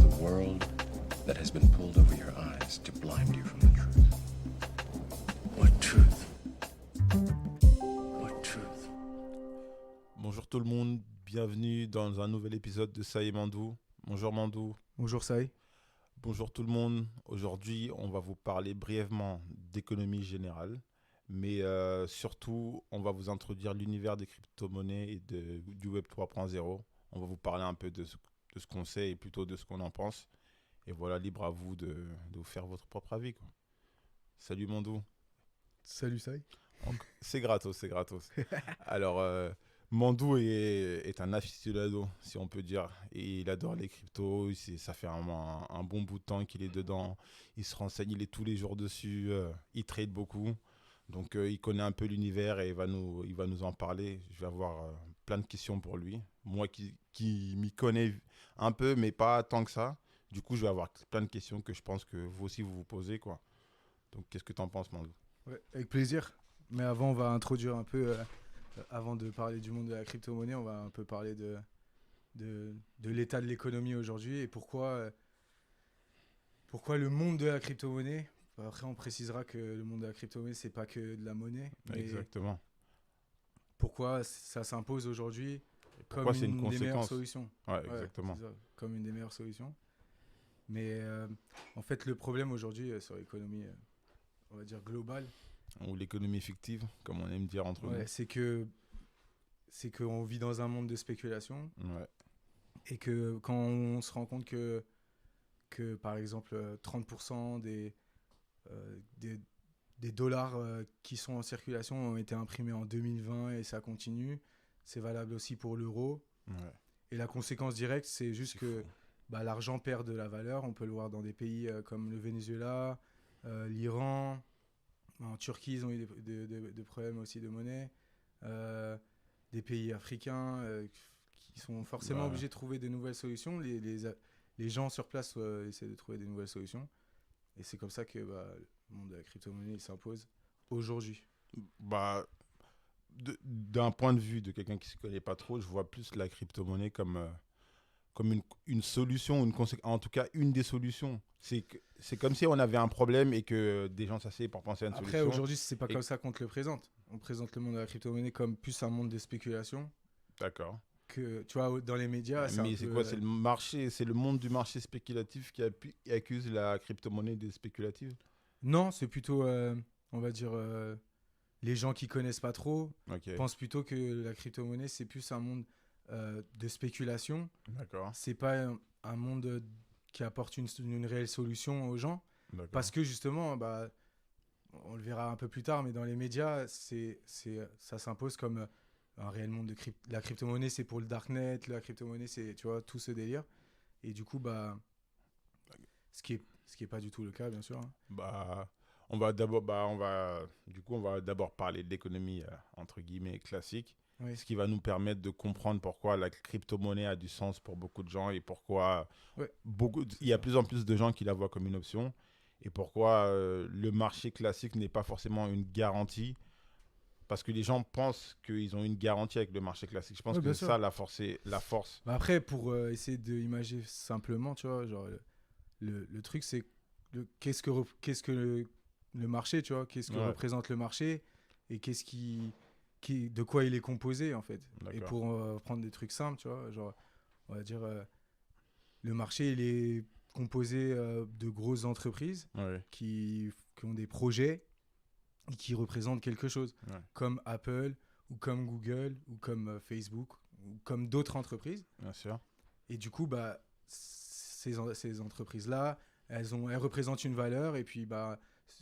the world that has been pulled over your eyes to blind you from the truth. What truth? What truth? Bonjour tout le monde, bienvenue dans un nouvel épisode de Saï et Mandou. Bonjour Mandou. Bonjour Saï. Bonjour tout le monde. Aujourd'hui, on va vous parler brièvement d'économie générale, mais surtout, on va vous introduire l'univers des crypto-monnaies et du Web 3.0. On va vous parler un peu de ce qu'on sait et plutôt de ce qu'on en pense. Et voilà, libre à vous de vous faire votre propre avis, quoi. Salut Mandou. Salut Saï. C'est gratos. Alors, Mandou est un aficionado, si on peut dire. Et il adore les cryptos. Ça fait un bon bout de temps qu'il est dedans. Il se renseigne, il est tous les jours dessus. Il trade beaucoup. Donc, il connaît un peu l'univers et il va nous en parler. Je vais avoir plein de questions pour lui. Moi qui m'y connais un peu, mais pas tant que ça. Du coup, je vais avoir plein de questions que je pense que vous aussi vous posez, quoi. Donc, qu'est-ce que tu en penses, Mandou? Ouais, avec plaisir. Mais avant, on va introduire un peu, avant de parler du monde de la crypto-monnaie, on va un peu parler de l'état de l'économie aujourd'hui et pourquoi le monde de la crypto-monnaie. Après, on précisera que le monde de la crypto-monnaie, c'est pas que de la monnaie. Exactement. Pourquoi ça s'impose aujourd'hui comme Pourquoi c'est une une des meilleures conséquence? solutions. Ouais, exactement. C'est ça, comme une des meilleures solutions. Mais en fait, le problème aujourd'hui sur l'économie, on va dire globale, Ou l'économie fictive, comme on aime dire entre ouais, c'est qu'on vit dans un monde de spéculation nous. Ouais. et que quand on se rend compte que par exemple 30% des dollars qui sont en circulation ont été imprimés en 2020 et ça continue, c'est valable aussi pour l'euro. Ouais. Et la conséquence directe, c'est juste C'est que fou. l'argent perd de la valeur. On peut le voir dans des pays comme le Venezuela, l'Iran. En Turquie, ils ont eu des problèmes aussi de monnaie. Des pays africains qui sont forcément Ouais. obligés de trouver de nouvelles solutions. Les gens sur place essaient de trouver des nouvelles solutions. Et c'est comme ça que le monde de la crypto-monnaie il s'impose aujourd'hui. Bah, d'un point de vue de quelqu'un qui ne se connaît pas trop, je vois plus la crypto-monnaie comme une solution, en tout cas une des solutions. C'est comme si on avait un problème et que des gens s'asseyaient pour penser à une Après, solution. aujourd'hui, c'est pas comme ça qu'on te le présente. On présente le monde de la crypto-monnaie comme plus un monde de spéculation. D'accord. Que, tu vois, dans les médias, Mais c'est quoi? C'est le marché, c'est le monde du marché spéculatif qui accuse la crypto-monnaie de spéculative? Non, c'est plutôt, on va dire, les gens qui connaissent pas trop Ok. pensent plutôt que la crypto-monnaie, c'est plus un monde de spéculation. D'accord. C'est pas un monde qui apporte une réelle solution aux gens. D'accord. Parce que justement, on le verra un peu plus tard, mais dans les médias, ça s'impose comme un réel monde de la crypto-monnaie, c'est pour le darknet, la crypto-monnaie, c'est, tu vois, tout ce délire. Et du coup, ce qui est pas du tout le cas, bien sûr. Hein. On va d'abord parler de l'économie entre guillemets classique, Oui. ce qui va nous permettre de comprendre pourquoi la crypto-monnaie a du sens pour beaucoup de gens et pourquoi Ouais. il y a de plus en plus de gens qui la voient comme une option et pourquoi le marché classique n'est pas forcément une garantie. Parce que les gens pensent qu'ils ont une garantie avec le marché classique. Je pense Ouais, que bien c'est sûr. ça la force. Après, pour essayer d'imager simplement, tu vois, genre, le truc, c'est qu'est-ce que le marché, tu vois, qu'est-ce que Ouais. représente le marché et de quoi il est composé, en fait. D'accord. Et pour prendre des trucs simples, tu vois, genre, on va dire, le marché, il est composé de grosses entreprises Ouais. qui ont des projets et qui représentent quelque chose, Ouais. comme Apple ou comme Google ou comme Facebook ou comme d'autres entreprises. Bien sûr. Et du coup, ces entreprises-là, elles représentent une valeur et puis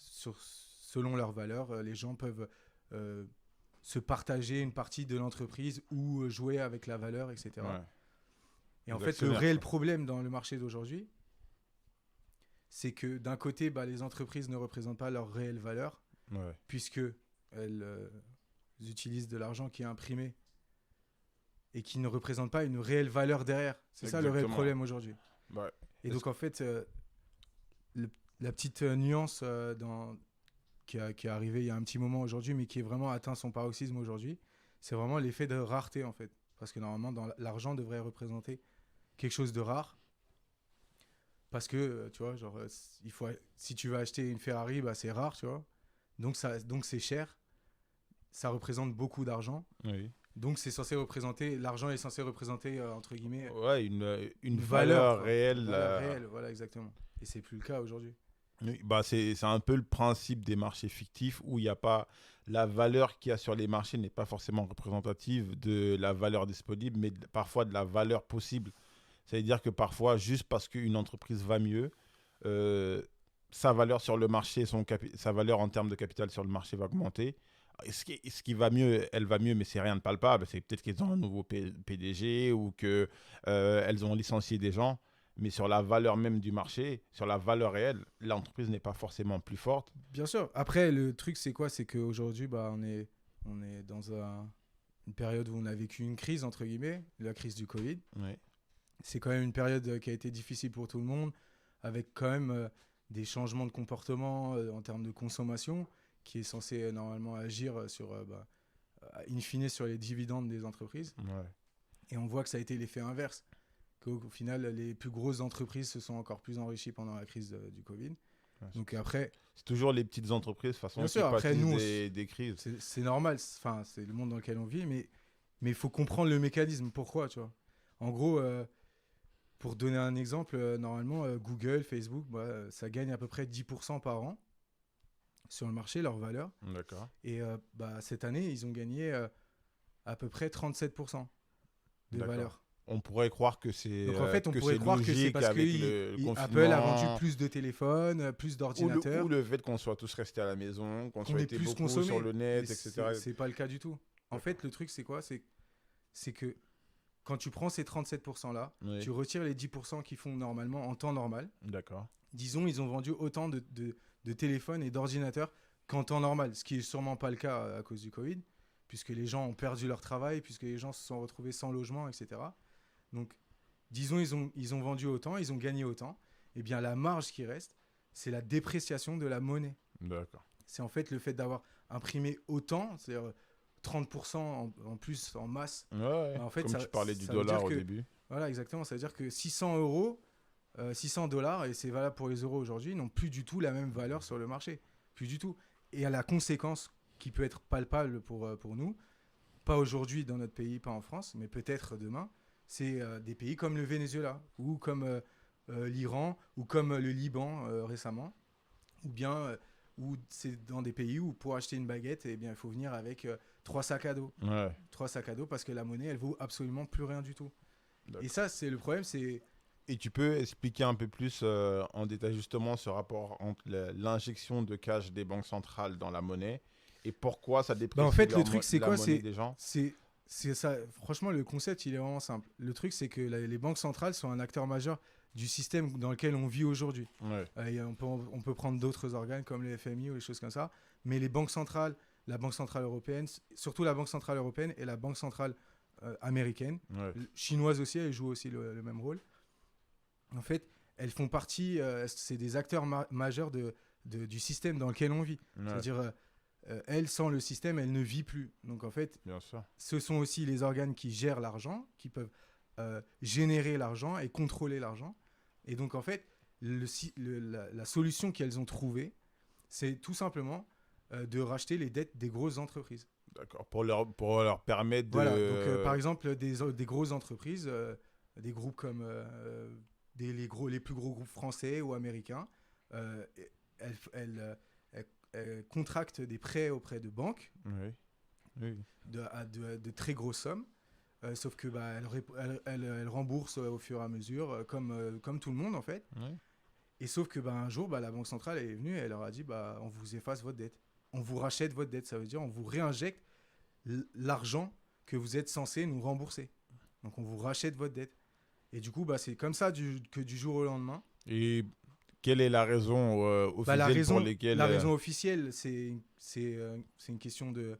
selon leur valeur, les gens peuvent se partager une partie de l'entreprise ou jouer avec la valeur, etc. Ouais. Et en Les fait, le actionnaires, réel quoi. problème dans le marché d'aujourd'hui, c'est que d'un côté, les entreprises ne représentent pas leur réelle valeur, Ouais. puisque elles utilisent de l'argent qui est imprimé et qui ne représente pas une réelle valeur derrière. C'est ça le réel Exactement. problème aujourd'hui. Ouais. Et donc en fait, la petite nuance qui est arrivée il y a un petit moment aujourd'hui, mais qui est vraiment atteint son paroxysme aujourd'hui, c'est vraiment l'effet de rareté en fait. Parce que normalement, l'argent devrait représenter quelque chose de rare. Parce que, tu vois, genre, si tu vas acheter une Ferrari, bah, c'est rare, tu vois. Donc c'est cher. Ça représente beaucoup d'argent. Oui. Donc l'argent est censé représenter, entre guillemets, Ouais, une valeur, valeur quoi. réelle. Une valeur réelle, voilà, exactement. Et c'est plus le cas aujourd'hui. Oui, bah c'est un peu le principe des marchés fictifs où il n'y a pas la valeur qu'il y a sur les marchés n'est pas forcément représentative de la valeur disponible, mais parfois de la valeur possible. C'est-à-dire que parfois, juste parce qu'une entreprise va mieux, euh, sa valeur sur le marché, sa valeur en termes de capital sur le marché va augmenter. Ce qui va mieux, elle va mieux, mais c'est rien de palpable. C'est peut-être qu'ils ont un nouveau PDG ou que elles ont licencié des gens. Mais sur la valeur même du marché, sur la valeur réelle, l'entreprise n'est pas forcément plus forte. Bien sûr. Après, le truc, c'est quoi? C'est qu'aujourd'hui, bah, on est dans une période où on a vécu une crise, entre guillemets, la crise du Covid. Oui. C'est quand même une période qui a été difficile pour tout le monde, avec quand même des changements de comportement en termes de consommation, qui est censé normalement agir sur, in fine, sur les dividendes des entreprises. Ouais. Et on voit que ça a été l'effet inverse. Qu'au final, les plus grosses entreprises se sont encore plus enrichies pendant la crise du Covid. Ouais, Donc après, c'est toujours les petites entreprises, de toute façon, bien qui sûr, après pâtissent nous, des crises. c'est normal, enfin, c'est le monde dans lequel on vit, mais il faut comprendre le mécanisme. Pourquoi, tu vois? En gros, pour donner un exemple, normalement, Google, Facebook, ça gagne à peu près 10% par an sur le marché, leur valeur. D'accord. Et cette année, ils ont gagné à peu près 37% de D'accord. valeur. On pourrait croire que c'est Donc en fait, on que pourrait c'est croire que c'est logique parce que avec le confinement. Apple a vendu plus de téléphones, plus ou d'ordinateurs, le fait qu'on soit tous restés à la maison, qu'on qu'on soit ait été plus beaucoup consommé. sur le net, Mais etc. c'est pas le cas du tout. En fait, le truc, c'est quoi? C'est que quand tu prends ces 37%-là, Oui. tu retires les 10% qu'ils font normalement en temps normal. D'accord. Disons, ils ont vendu autant de téléphones et d'ordinateurs qu'en temps normal, ce qui est sûrement pas le cas à cause du Covid, puisque les gens ont perdu leur travail, puisque les gens se sont retrouvés sans logement, etc. Donc, disons, ils ont vendu autant, ils ont gagné autant. Eh bien, la marge qui reste, c'est la dépréciation de la monnaie. D'accord. C'est en fait le fait d'avoir imprimé autant, c'est-à-dire 30% en plus en masse. Ouais, Bah, en fait, comme ça- tu parlais du ça veut dollar dire au que- début. Voilà, exactement. Ça veut dire que 600 euros, 600 dollars, et c'est valable pour les euros aujourd'hui, n'ont plus du tout la même valeur sur le marché. Plus du tout. Et à la conséquence qui peut être palpable pour nous, pas aujourd'hui dans notre pays, pas en France, mais peut-être demain, c'est des pays comme le Venezuela, ou comme l'Iran, ou comme le Liban récemment, ou bien où c'est dans des pays où pour acheter une baguette, eh bien, il faut venir avec 3 sacs à dos. Ouais. 3 sacs à dos parce que la monnaie, elle vaut absolument plus rien du tout. D'accord. Et ça, c'est le problème, c'est... Et tu peux expliquer un peu plus en détail justement ce rapport entre l'injection de cash des banques centrales dans la monnaie et pourquoi ça déprécie en fait, le truc, c'est la quoi? monnaie des gens? C'est ça. Franchement, le concept, il est vraiment simple. Le truc, c'est que les banques centrales sont un acteur majeur du système dans lequel on vit aujourd'hui. Ouais. On peut prendre d'autres organes comme le FMI ou les choses comme ça, mais les banques centrales, la Banque centrale européenne, surtout la Banque centrale européenne et la Banque centrale américaine, Ouais. chinoise aussi, elles jouent aussi le même rôle. En fait, elles font partie, c'est des acteurs majeurs du système dans lequel on vit. Ouais. C'est-à-dire, elles, sans le système, elles ne vivent plus. Donc en fait, Bien sûr. ce sont aussi les organes qui gèrent l'argent, qui peuvent générer l'argent et contrôler l'argent. Et donc en fait, la solution qu'elles ont trouvée, c'est tout simplement de racheter les dettes des grosses entreprises. D'accord. Pour leur permettre de. Voilà, donc par exemple, des grosses entreprises, des groupes comme les plus gros groupes français ou américains, elles contractent des prêts auprès de banques Oui. Oui. de très grosses sommes, sauf que elles remboursent au fur et à mesure, comme tout le monde en fait. Oui. Et sauf que un jour, la Banque centrale est venue et elle leur a dit on vous efface votre dette. On vous rachète votre dette. Ça veut dire on vous réinjecte l'argent que vous êtes censé nous rembourser. Donc on vous rachète votre dette. Et du coup, c'est comme ça que du jour au lendemain. Et quelle est la raison officielle pour lesquelles... La raison officielle, c'est une question de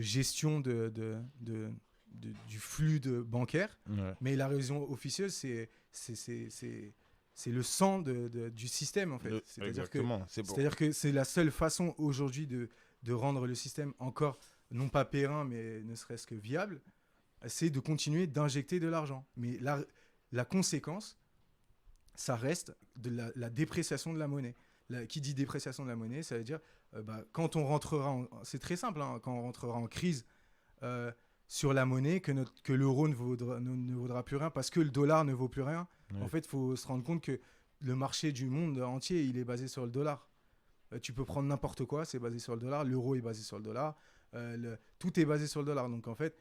gestion du flux bancaire. Ouais. Mais la raison officieuse, c'est le sang du système, en fait. C'est-à-dire que c'est la seule façon aujourd'hui de rendre le système encore, non pas périn, mais ne serait-ce que viable, c'est de continuer d'injecter de l'argent. Mais la conséquence, ça reste de la dépréciation de la monnaie. Qui dit dépréciation de la monnaie, ça veut dire quand on rentrera, c'est très simple, hein, quand on rentrera en crise sur la monnaie, que l'euro ne vaudra plus rien parce que le dollar ne vaut plus rien. Ouais. En fait, il faut se rendre compte que le marché du monde entier, il est basé sur le dollar. Tu peux prendre n'importe quoi, c'est basé sur le dollar. L'euro est basé sur le dollar. Tout est basé sur le dollar. Donc en fait,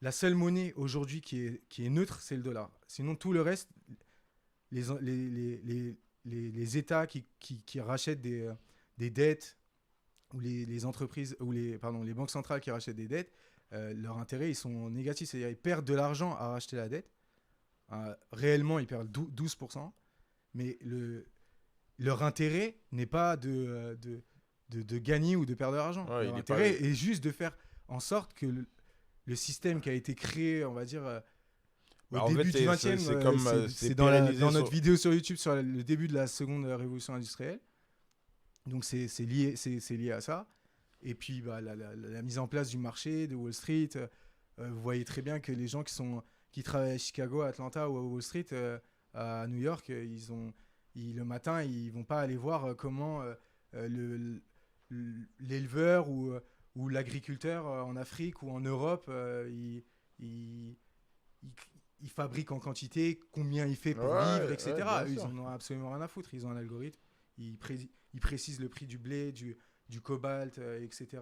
la seule monnaie aujourd'hui qui est neutre, c'est le dollar. Sinon, tout le reste, les États qui rachètent des dettes ou les entreprises ou les banques centrales qui rachètent des dettes, leurs intérêts ils sont négatifs. C'est-à-dire ils perdent de l'argent à racheter la dette. Réellement, ils perdent 12%. Mais leur intérêt n'est pas de gagner ou de perdre de l'argent. Ouais, Leur intérêt est juste de faire en sorte que le système qui a été créé, on va dire, au début du 20e, c'est dans notre vidéo sur YouTube sur le début de la seconde révolution industrielle. Donc c'est lié à ça. Et puis la mise en place du marché, de Wall Street. Vous voyez très bien que les gens qui travaillent à Chicago, à Atlanta ou à Wall Street, à New York, le matin, ils vont pas aller voir comment l'éleveur ou l'agriculteur en Afrique ou en Europe, il fabrique en quantité, combien il fait pour vivre, etc. Ouais, Ils en ont absolument rien à foutre. Ils ont un algorithme. Ils précisent le prix du blé, du cobalt, etc.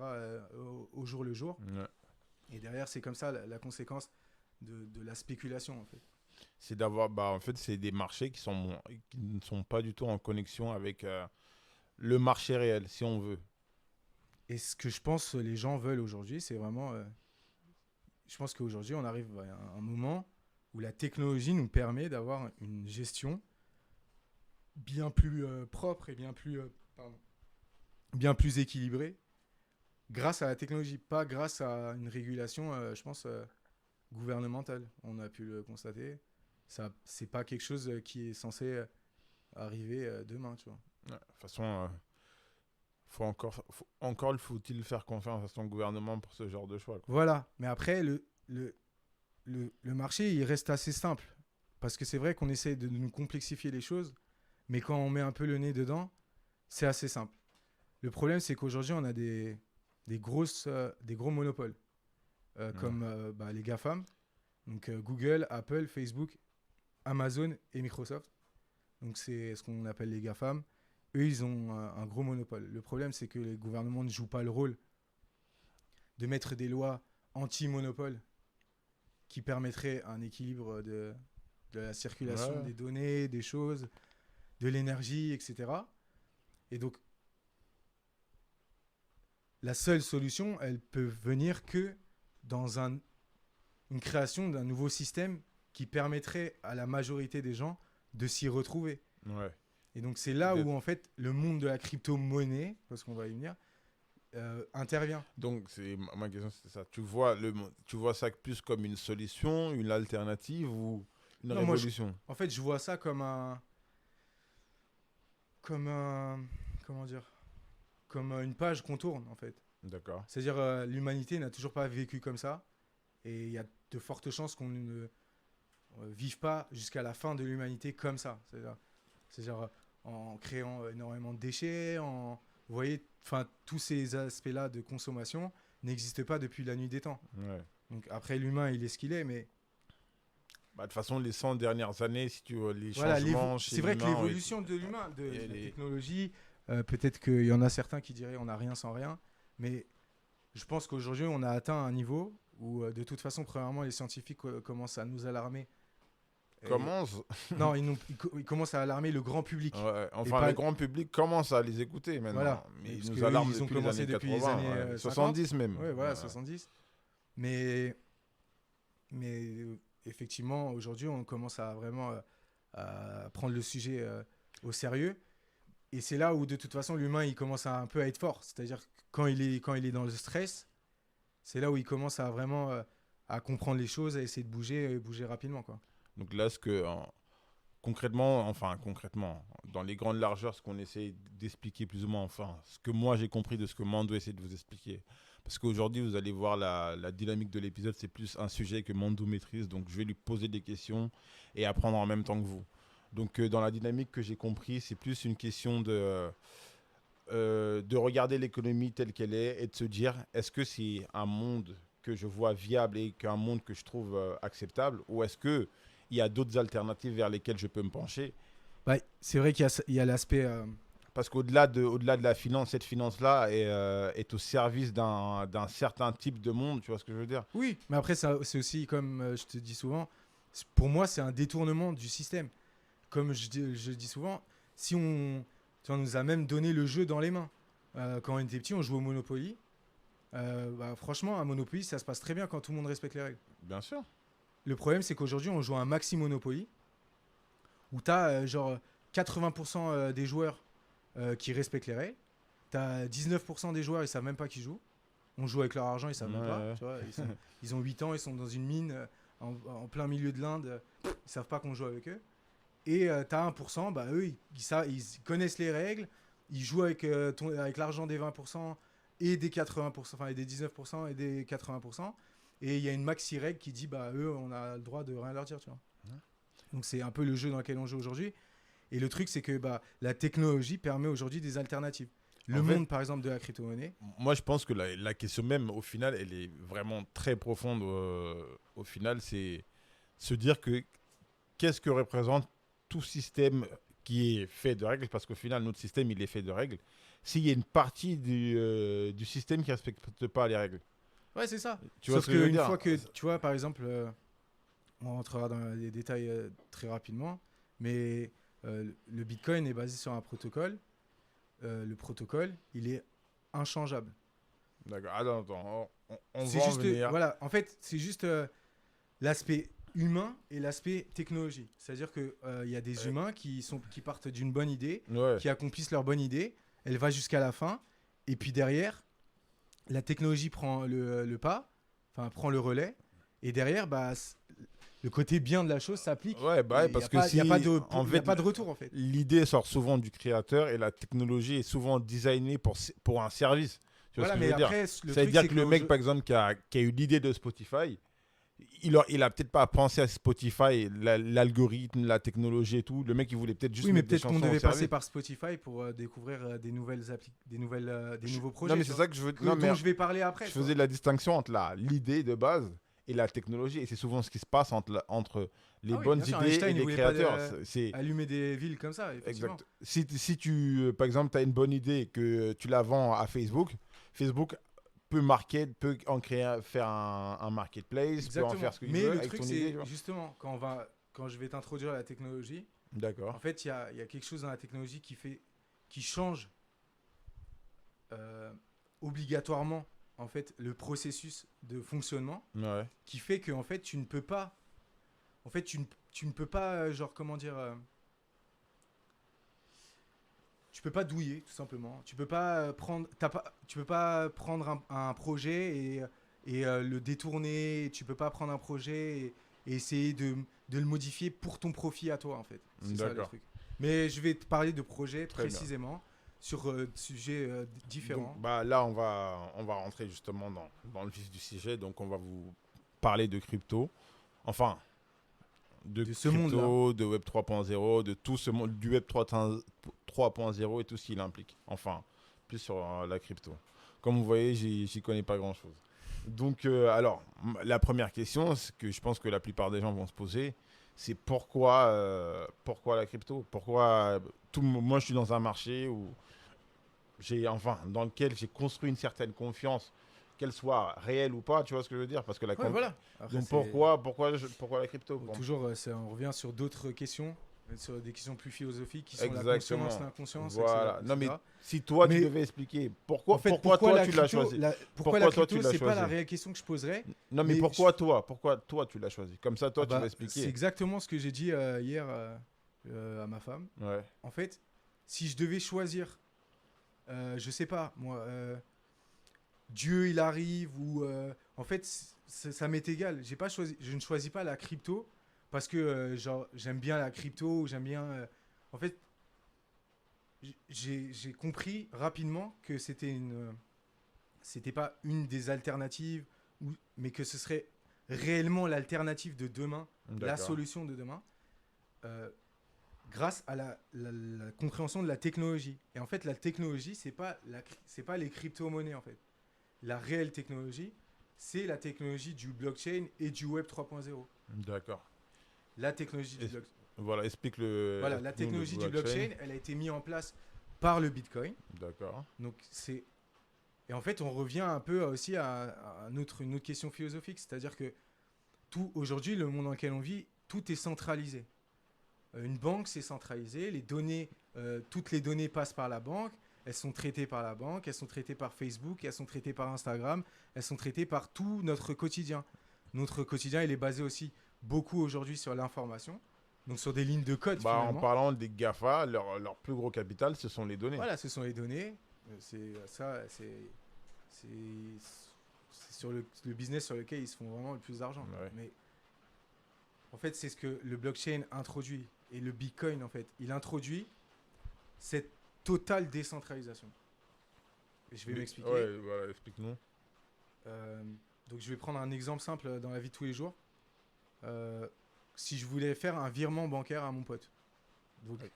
Au jour le jour. Ouais. Et derrière, c'est comme ça la conséquence de la spéculation, en fait. C'est d'avoir, en fait, c'est des marchés qui ne sont pas du tout en connexion avec le marché réel, si on veut. Et ce que je pense les gens veulent aujourd'hui, c'est vraiment... je pense qu'aujourd'hui, on arrive à un moment où la technologie nous permet d'avoir une gestion bien plus propre et bien plus équilibrée grâce à la technologie, pas grâce à une régulation, je pense, gouvernementale. On a pu le constater. Ça, c'est pas quelque chose qui est censé arriver demain, tu vois. Ouais, de toute façon, faut-il faire confiance à son gouvernement pour ce genre de choix, quoi. Voilà, mais après, le marché, il reste assez simple. Parce que c'est vrai qu'on essaie de nous complexifier les choses, mais quand on met un peu le nez dedans, c'est assez simple. Le problème, c'est qu'aujourd'hui, on a des gros monopoles, comme les GAFAM, donc Google, Apple, Facebook, Amazon et Microsoft. Donc c'est ce qu'on appelle les GAFAM. Eux, ils ont un gros monopole. Le problème, c'est que les gouvernements ne jouent pas le rôle de mettre des lois anti-monopole qui permettraient un équilibre de la circulation des données, des choses, de l'énergie, etc. Et donc, la seule solution, elle peut venir que dans une création d'un nouveau système qui permettrait à la majorité des gens de s'y retrouver. Ouais. Et donc, c'est là où, en fait, le monde de la crypto-monnaie, parce qu'on va y venir, intervient. Donc, ma question, c'est ça. Tu vois ça plus comme une solution, une alternative ou une révolution? En fait, je vois ça comme comment dire, comme une page qu'on tourne, en fait. D'accord. C'est-à-dire, l'humanité n'a toujours pas vécu comme ça. Et il y a de fortes chances qu'on ne vive pas jusqu'à la fin de l'humanité comme ça. C'est-à-dire en créant énormément de déchets, vous voyez, tous ces aspects-là de consommation n'existent pas depuis la nuit des temps. Ouais. Donc après, l'humain, il est ce qu'il est, mais... De toute façon, les 100 dernières années, si tu vois, les changements chez c'est vrai que l'humain, l'évolution de l'humain, de la technologie, peut-être qu'il y en a certains qui diraient on n'a rien sans rien, mais je pense qu'aujourd'hui, on a atteint un niveau où, de toute façon, premièrement, les scientifiques commencent à nous alarmer. Non, ils commencent à alarmer le grand public. Ouais, enfin, le grand public commence à les écouter maintenant. Voilà. Mais Parce ils nous que alarment ils ont depuis commencé les années depuis 80, les années 70 même. Ouais, voilà, 70. Mais effectivement, aujourd'hui, on commence à vraiment à prendre le sujet au sérieux. Et c'est là où, de toute façon, l'humain, il commence un peu à être fort. C'est-à-dire que quand il est dans le stress, c'est là où il commence à vraiment à comprendre les choses, à essayer de bouger rapidement, quoi. Donc là, concrètement, dans les grandes largeurs, ce qu'on essaie d'expliquer plus ou moins, ce que moi j'ai compris de ce que Mando essaie de vous expliquer. Parce qu'aujourd'hui, vous allez voir la dynamique de l'épisode, c'est plus un sujet que Mando maîtrise. Donc je vais lui poser des questions et apprendre en même temps que vous. Donc, dans la dynamique que j'ai compris, c'est plus une question de regarder l'économie telle qu'elle est et de se dire, est-ce que c'est un monde que je vois viable et qu'un monde que je trouve acceptable, ou est-ce qu'il y a d'autres alternatives vers lesquelles je peux me pencher? Bah, c'est vrai il y a l'aspect. Parce au-delà de la finance, cette finance-là est au service d'un certain type de monde, tu vois ce que je veux dire? Oui, mais après, c'est aussi, comme je te dis souvent, pour moi, c'est un détournement du système. Comme je dis souvent, si on, tu vois, on nous a même donné le jeu dans les mains. Quand on était petit, on jouait au Monopoly. Bah, franchement, un Monopoly, ça se passe très bien quand tout le monde respecte les règles. Bien sûr. Le problème, c'est qu'aujourd'hui, on joue à un maxi Monopoly où tu as genre 80% des joueurs qui respectent les règles. Tu as 19% des joueurs, ils savent même pas qui jouent. On joue avec leur argent, ils savent même pas. Ouais. Tu vois, ils ont 8 ans, ils sont dans une mine en plein milieu de l'Inde. Ils savent pas qu'on joue avec eux. Et tu as 1%, bah, eux, ils connaissent les règles. Ils jouent avec l'argent des 20% et des 80%, enfin et des 19% et des 80%. Et il y a une maxi règle qui dit, bah, eux, on a le droit de rien leur dire. Tu vois. Ouais. Donc c'est un peu le jeu dans lequel on joue aujourd'hui. Et le truc, c'est que bah, la technologie permet aujourd'hui des alternatives. Le En fait, monde, par exemple, de la crypto-monnaie. moi, je pense que la question même, au final, elle est vraiment très profonde. Au final, c'est se dire que qu'est-ce que représente tout système qui est fait de règles, parce qu'au final, notre système, il est fait de règles. S'il y a une partie du système qui ne respecte pas les règles. Ouais, c'est ça. Tu vois Sauf ce que je veux qu'une dire? fois que, tu vois, par exemple, on rentrera dans les détails très rapidement, mais le Bitcoin est basé sur un protocole. Le protocole, il est inchangeable. D'accord. Attends. On C'est va en juste, venir. voilà, en fait, c'est juste l'aspect humain et l'aspect technologie. C'est-à-dire qu'il y a des humains qui partent d'une bonne idée, Ouais. qui accomplissent leur bonne idée, elle va jusqu'à la fin, et puis derrière, la technologie prend le pas, enfin prend le relais, et derrière, bah, le côté bien de la chose s'applique. Ouais, bah ouais, Il parce que n'y a, pas de, en y a fait, pas de retour, en fait. l'idée sort souvent du créateur et la technologie est souvent designée pour un service. Tu vois Voilà, ce que je mais veux dire? après, le Ça veut truc, dire c'est que le mec, par exemple, qui a eu l'idée de Spotify, il a peut-être pas pensé à Spotify, l'algorithme, la technologie et tout. Le mec, il voulait peut-être juste oui, mais mettre des peut-être qu'on chansons au devait service. passer par Spotify pour découvrir des nouveaux projets. Non, mais tu c'est vois, ça que je veux. que- Non, mais dont je vais parler après. je tu vois. faisais la distinction entre l'idée de base et la technologie. Et c'est souvent ce qui se passe entre les Ah oui, bonnes bien sûr, idées Einstein, et il les voulait pas créateurs. C'est allumer des villes comme ça, effectivement. exact. Si tu, par exemple, tu as une bonne idée et que tu la vends à Facebook, Facebook peut en créer, faire un marketplace, peut en Exactement. faire ce qu'il Mais veut le avec truc, ton idée. c'est Tu vois. justement, quand je vais t'introduire la technologie, D'accord. en fait, il y a quelque chose dans la technologie qui change euh, obligatoirement en fait, le processus de fonctionnement Ouais. qui fait que en fait, tu ne peux pas. En fait, tu ne peux pas, genre, comment dire. Tu peux pas douiller, tout simplement. Tu peux pas tu peux pas prendre un projet et le détourner. Tu peux pas prendre un projet et essayer de le modifier pour ton profit à toi, en fait. C'est ça le D'accord. truc. Mais je vais te parler de projets Très bien. précisément sur sujets différents. Donc, bah, là, on va rentrer justement dans le vif du sujet. Donc, on va vous parler de crypto. Enfin, De ce crypto, monde-là. de Web 3.0, de tout ce monde, du Web 3.0 et tout ce qu'il implique. Enfin, plus sur la crypto. Comme vous voyez, j'y connais pas grand-chose. Donc, alors, la première question, c'est que je pense que la plupart des gens vont se poser, c'est pourquoi la crypto? Pourquoi moi, je suis dans un marché où dans lequel j'ai construit une certaine confiance, qu'elle soit réelle ou pas, tu vois ce que je veux dire? Parce que Ouais, voilà. Après, donc c'est- pourquoi la crypto? Toujours, on revient sur d'autres questions, sur des questions plus philosophiques qui sont la Exactement. conscience, l'inconscience, Voilà. etc. Non, mais si toi, tu Mais- devais expliquer pourquoi, En fait, pourquoi toi, la tu l'as crypto- choisi? pourquoi la toi, tu crypto, l'as c'est pas la choisi? réelle question que je poserais. Non, mais mais pourquoi toi, tu l'as choisi? Comme ça, toi, Ah bah, tu vas c'est expliquer. exactement ce que j'ai dit hier à ma femme. Ouais. En fait, si je devais choisir, je sais pas, moi, Dieu il arrive ou en fait ça m'est égal. Je ne choisis pas la crypto parce que genre j'aime bien la crypto, ou j'aime bien. En fait, j'ai compris rapidement que c'était pas une des alternatives, mais que ce serait réellement l'alternative de demain, la D'accord. solution de demain. Euh, grâce à la compréhension de la technologie. Et en fait, la technologie, c'est pas les crypto-monnaies, en fait. La réelle technologie, c'est la technologie du blockchain et du Web 3.0. D'accord. La technologie du Et- blockchain. Voilà, explique-le. Voilà, la explique-nous le technologie du blockchain, elle a été mise en place par le Bitcoin. D'accord. Donc c'est et en fait, on revient un peu aussi à une autre question philosophique, c'est-à-dire que tout aujourd'hui, le monde dans lequel on vit, tout est centralisé. Une banque, c'est centralisé. Les données, toutes les données passent par la banque. Elles sont traitées par la banque. Elles sont traitées par Facebook. Elles sont traitées par Instagram. Elles sont traitées par tout notre quotidien. Notre quotidien, il est basé aussi beaucoup aujourd'hui sur l'information. Donc sur des lignes de code Bah, en finalement. parlant des GAFA, leur plus gros capital, ce sont les données. Voilà, ce sont les données. C'est sur le business sur lequel ils se font vraiment le plus d'argent. Ouais. Mais en fait, c'est ce que le blockchain introduit. Et le Bitcoin, en fait, il introduit cette totale décentralisation. Et je vais m'expliquer. Ouais, voilà, explique-nous. Donc, je vais prendre un exemple simple dans la vie de tous les jours. Si je voulais faire un virement bancaire à mon pote. Donc, Ouais.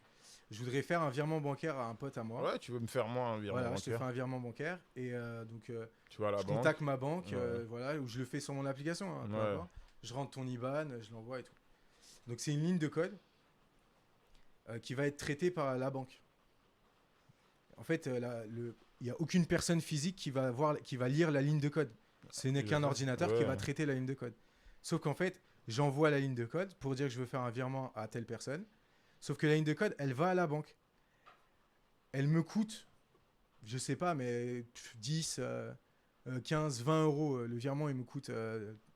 je voudrais faire un virement bancaire à un pote à moi. Ouais, tu veux me faire moi un virement Voilà, je te bancaire. fais un virement bancaire. Et donc, Tu vas à la je banque. contacte ma banque, Ouais. voilà, ou je le fais sur mon application. Hein, peu Ouais. importe. Je rentre ton IBAN, je l'envoie et tout. Donc, c'est une ligne de code qui va être traitée par la banque. En fait, il n'y a aucune personne physique qui va lire la ligne de code. Ce n'est qu'un ordinateur qui Ouais. va traiter la ligne de code. Sauf qu'en fait, j'envoie la ligne de code pour dire que je veux faire un virement à telle personne. Sauf que la ligne de code, elle va à la banque. Elle me coûte, je sais pas, mais 10, 15, 20 euros. Le virement, il me coûte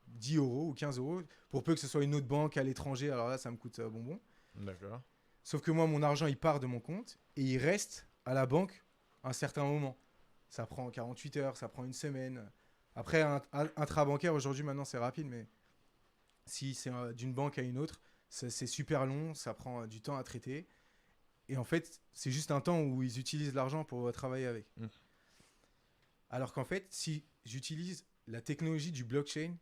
10 euros ou 15 euros. Pour peu que ce soit une autre banque à l'étranger, alors là, ça me coûte bonbon. D'accord. Sauf que moi, mon argent, il part de mon compte et il reste à la banque un certain moment. Ça prend 48 heures, ça prend une semaine. Après, un intrabancaire, aujourd'hui, maintenant, c'est rapide, mais si c'est d'une banque à une autre, c'est super long, ça prend du temps à traiter. Et en fait, c'est juste un temps où ils utilisent l'argent pour travailler avec. Mm. Alors qu'en fait, si j'utilise la technologie du blockchain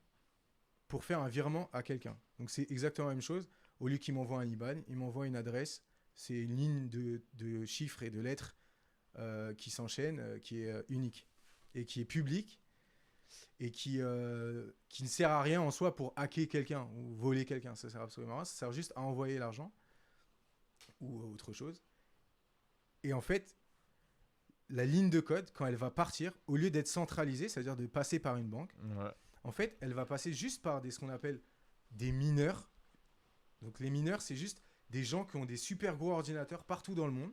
pour faire un virement à quelqu'un, donc c'est exactement la même chose. Au lieu qu'il m'envoie un IBAN, il m'envoie une adresse. C'est une ligne de chiffres et de lettres qui s'enchaînent, qui est unique et qui est publique et qui ne sert à rien en soi pour hacker quelqu'un ou voler quelqu'un. Ça sert absolument à rien. Ça sert juste à envoyer l'argent ou autre chose. Et en fait, la ligne de code, quand elle va partir, au lieu d'être centralisée, c'est-à-dire de passer par une banque, Ouais. en fait, elle va passer juste par ce qu'on appelle des mineurs. Donc les mineurs, c'est juste des gens qui ont des super gros ordinateurs partout dans le monde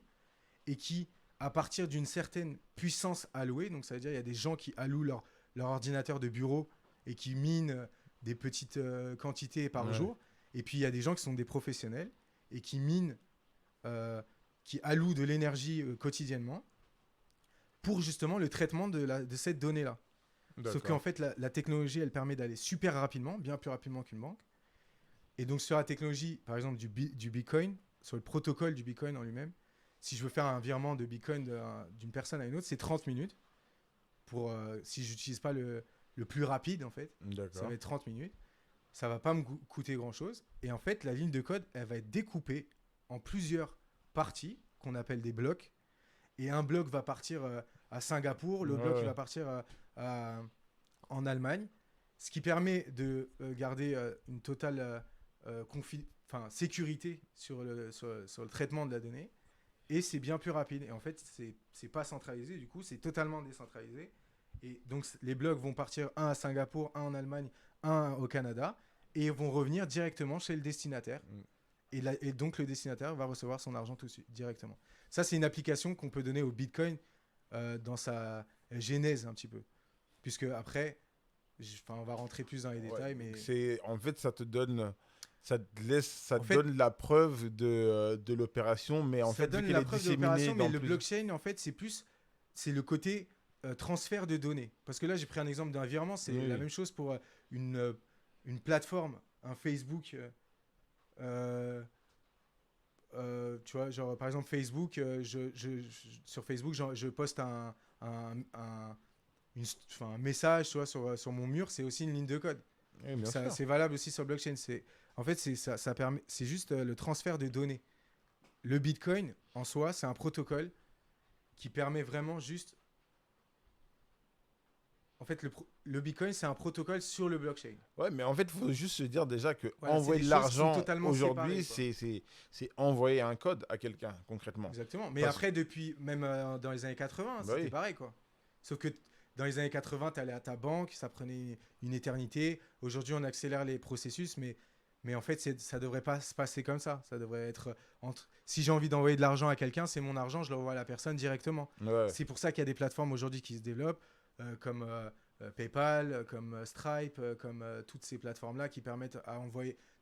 et qui, à partir d'une certaine puissance allouée, donc ça veut dire il y a des gens qui allouent leur ordinateur de bureau et qui minent des petites quantités par Ouais. jour. Et puis il y a des gens qui sont des professionnels et qui minent, qui allouent de l'énergie quotidiennement pour justement le traitement de cette donnée-là. Sauf D'accord. qu'en fait, la technologie, elle permet d'aller super rapidement, bien plus rapidement qu'une banque. Et donc, sur la technologie, par exemple, du Bitcoin, sur le protocole du Bitcoin en lui-même, si je veux faire un virement de Bitcoin d'une personne à une autre, c'est 30 minutes. Si je n'utilise pas le plus rapide, en fait, ça D'accord. va être 30 minutes. Ça ne va pas me coûter grand-chose. Et en fait, la ligne de code, elle va être découpée en plusieurs parties qu'on appelle des blocs. Et un bloc va partir à Singapour, le bloc Ouais. il va partir en Allemagne, ce qui permet de garder une totale sécurité sur le traitement de la donnée. Et c'est bien plus rapide. Et en fait, c'est pas centralisé, du coup, c'est totalement décentralisé. Et donc, les blocs vont partir un à Singapour, un en Allemagne, un au Canada, et vont revenir directement chez le destinataire. Mm. Et donc, le destinataire va recevoir son argent tout de suite, directement. Ça, c'est une application qu'on peut donner au Bitcoin dans sa genèse un petit peu. Puisque après, on va rentrer plus dans les détails, mais... En fait, ça te donne En fait, donne la preuve de l'opération, mais en ça fait, donne vu qu'elle la est preuve de disséminée l'opération, mais dans le plus- blockchain, en fait, c'est le côté transfert de données. Parce que là, j'ai pris un exemple d'un virement, c'est Oui. la même chose pour une plateforme, un Facebook. Tu vois, genre par exemple Facebook, sur Facebook, je poste un message, tu vois, sur mon mur, c'est aussi une ligne de code. Oui, bien sûr. C'est valable aussi sur blockchain. En fait, ça permet, c'est juste le transfert de données. le Bitcoin, en soi, c'est un protocole qui permet vraiment juste... En fait, le Bitcoin, c'est un protocole sur le blockchain. Ouais, mais en fait, il faut juste se dire déjà que Voilà, envoyer c'est de des choses qui sont l'argent totalement aujourd'hui, séparées, c'est envoyer un code à quelqu'un, concrètement. Exactement. Mais Parce- après, depuis, même dans les années 80, Bah c'était oui. pareil, quoi. Sauf que dans les années 80, tu allais à ta banque, ça prenait une éternité. Aujourd'hui, on accélère les processus, mais en fait, ça devrait pas se passer comme ça. Ça devrait être si j'ai envie d'envoyer de l'argent à quelqu'un, c'est mon argent, je l'envoie à la personne directement. Ouais. C'est pour ça qu'il y a des plateformes aujourd'hui qui se développent, comme PayPal, comme Stripe, comme toutes ces plateformes-là qui permettent